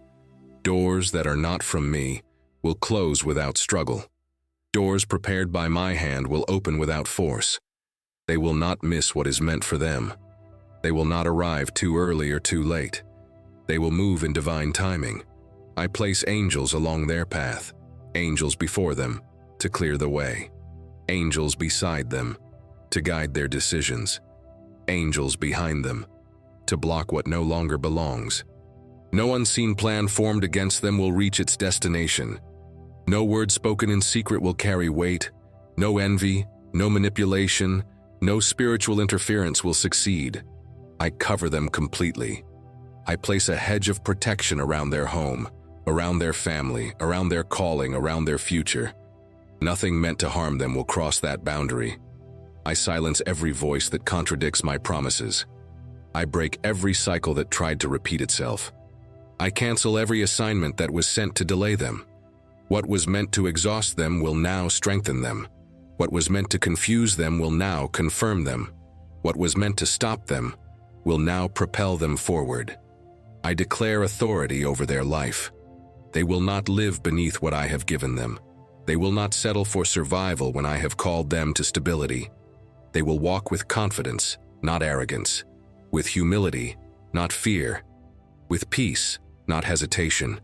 Doors that are not from me will close without struggle. Doors prepared by my hand will open without force. They will not miss what is meant for them. They will not arrive too early or too late. They will move in divine timing. I place angels along their path, angels before them to clear the way, angels beside them to guide their decisions, angels behind them to block what no longer belongs. No unseen plan formed against them will reach its destination. No word spoken in secret will carry weight. No envy, no manipulation, no spiritual interference will succeed. I cover them completely. I place a hedge of protection around their home, around their family, around their calling, around their future. Nothing meant to harm them will cross that boundary. I silence every voice that contradicts my promises. I break every cycle that tried to repeat itself. I cancel every assignment that was sent to delay them. What was meant to exhaust them will now strengthen them. What was meant to confuse them will now confirm them. What was meant to stop them will now propel them forward. I declare authority over their life. They will not live beneath what I have given them. They will not settle for survival when I have called them to stability. They will walk with confidence, not arrogance, with humility, not fear, with peace, not hesitation.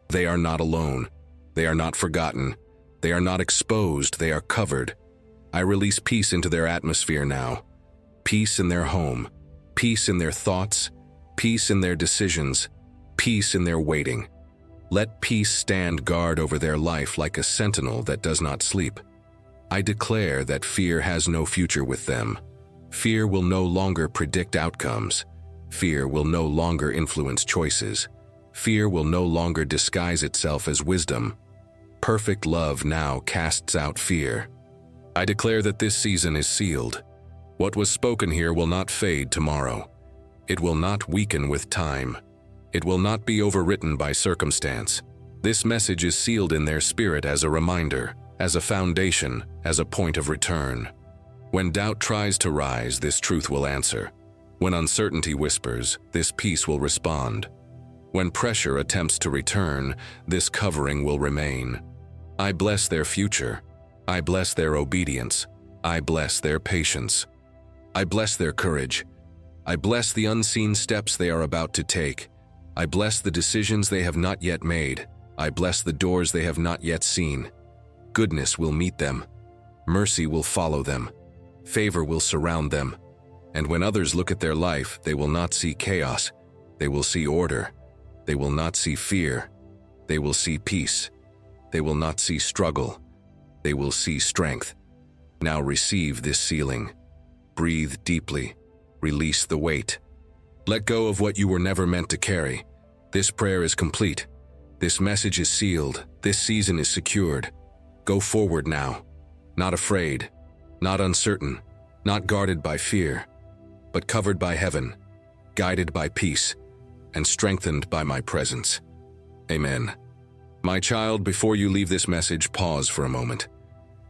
They are not alone. They are not forgotten. They are not exposed. They are covered. I release peace into their atmosphere now. Peace in their home, peace in their thoughts, peace in their decisions, peace in their waiting. Let peace stand guard over their life like a sentinel that does not sleep. I declare that fear has no future with them. Fear will no longer predict outcomes. Fear will no longer influence choices. Fear will no longer disguise itself as wisdom. Perfect love now casts out fear. I declare that this season is sealed. What was spoken here will not fade tomorrow. It will not weaken with time. It will not be overwritten by circumstance. This message is sealed in their spirit as a reminder, as a foundation, as a point of return. When doubt tries to rise, this truth will answer. When uncertainty whispers, this peace will respond. When pressure attempts to return, this covering will remain. I bless their future. I bless their obedience. I bless their patience. I bless their courage. I bless the unseen steps they are about to take. I bless the decisions they have not yet made. I bless the doors they have not yet seen. Goodness will meet them. Mercy will follow them. Favor will surround them. And when others look at their life, they will not see chaos. They will see order. They will not see fear. They will see peace. They will not see struggle. They will see strength. Now receive this sealing. Breathe deeply. Release the weight. Let go of what you were never meant to carry. This prayer is complete. This message is sealed. This season is secured. Go forward now. Not afraid. Not uncertain. Not guarded by fear. But covered by heaven. Guided by peace. And strengthened by my presence. Amen. My child, before you leave this message, pause for a moment.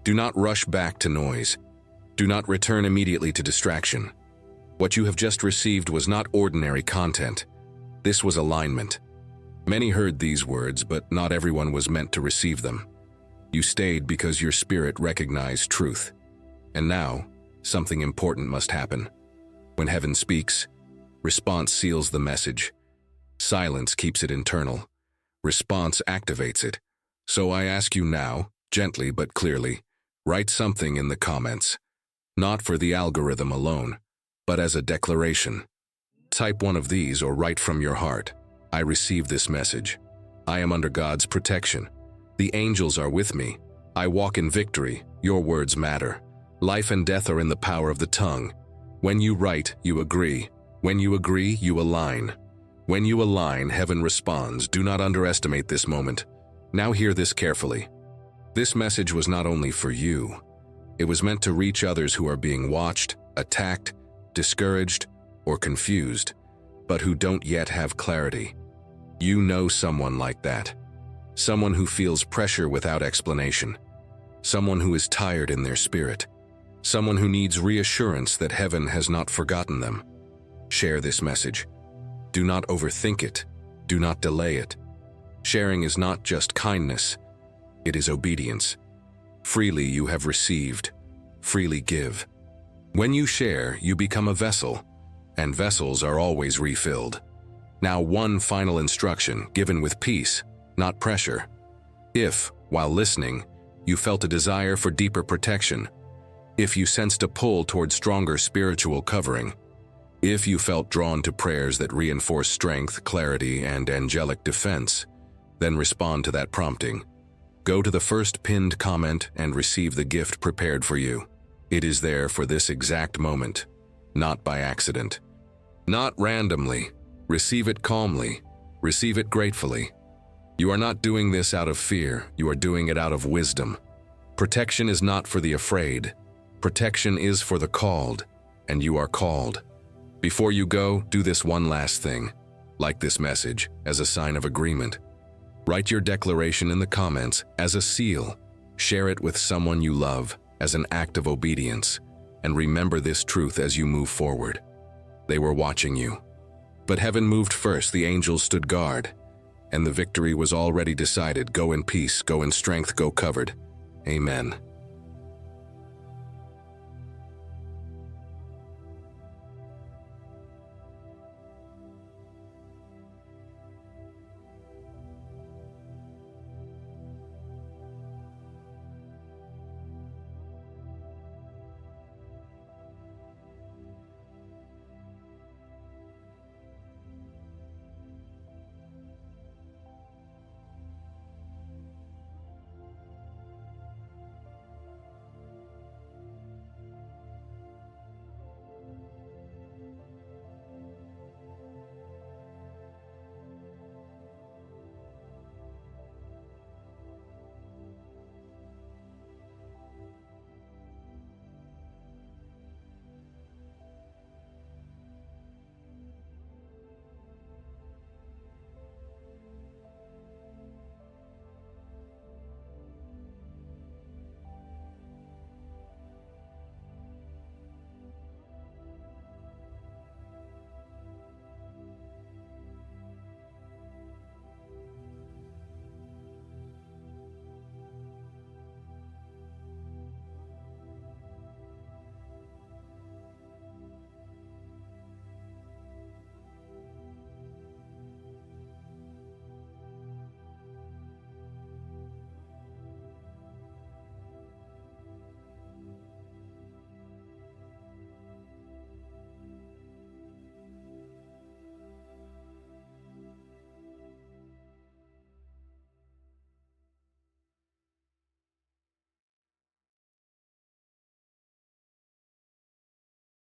Do not rush back to noise. Do not return immediately to distraction. What you have just received was not ordinary content. This was alignment. Many heard these words, but not everyone was meant to receive them. You stayed because your spirit recognized truth. And now, something important must happen. When heaven speaks, response seals the message. Silence keeps it internal. Response activates it. So I ask you now, gently but clearly, write something in the comments. Not for the algorithm alone, but as a declaration. Type one of these or write from your heart. I receive this message. I am under God's protection. The angels are with me. I walk in victory. Your words matter. Life and death are in the power of the tongue. When you write, you agree. When you agree, you align. When you align, heaven responds. Do not underestimate this moment. Now hear this carefully. This message was not only for you. It was meant to reach others who are being watched, attacked, discouraged, or confused, but who don't yet have clarity. You know someone like that. Someone who feels pressure without explanation. Someone who is tired in their spirit. Someone who needs reassurance that heaven has not forgotten them. Share this message. Do not overthink it. Do not delay it. Sharing is not just kindness. It is obedience. Freely you have received. Freely give. When you share, you become a vessel, and vessels are always refilled. Now one final instruction, given with peace, not pressure. If, while listening, you felt a desire for deeper protection, if you sensed a pull toward stronger spiritual covering, if you felt drawn to prayers that reinforce strength, clarity, and angelic defense, then respond to that prompting. Go to the first pinned comment and receive the gift prepared for you. It is there for this exact moment, not by accident, not randomly. Receive it calmly. Receive it gratefully. You are not doing this out of fear. You are doing it out of wisdom. Protection is not for the afraid. Protection is for the called, and you are called. Before you go, do this one last thing. Like this message as a sign of agreement. Write your declaration in the comments as a seal. Share it with someone you love as an act of obedience. And remember this truth as you move forward. They were watching you. But heaven moved first, the angels stood guard, and the victory was already decided. Go in peace, go in strength, go covered. Amen.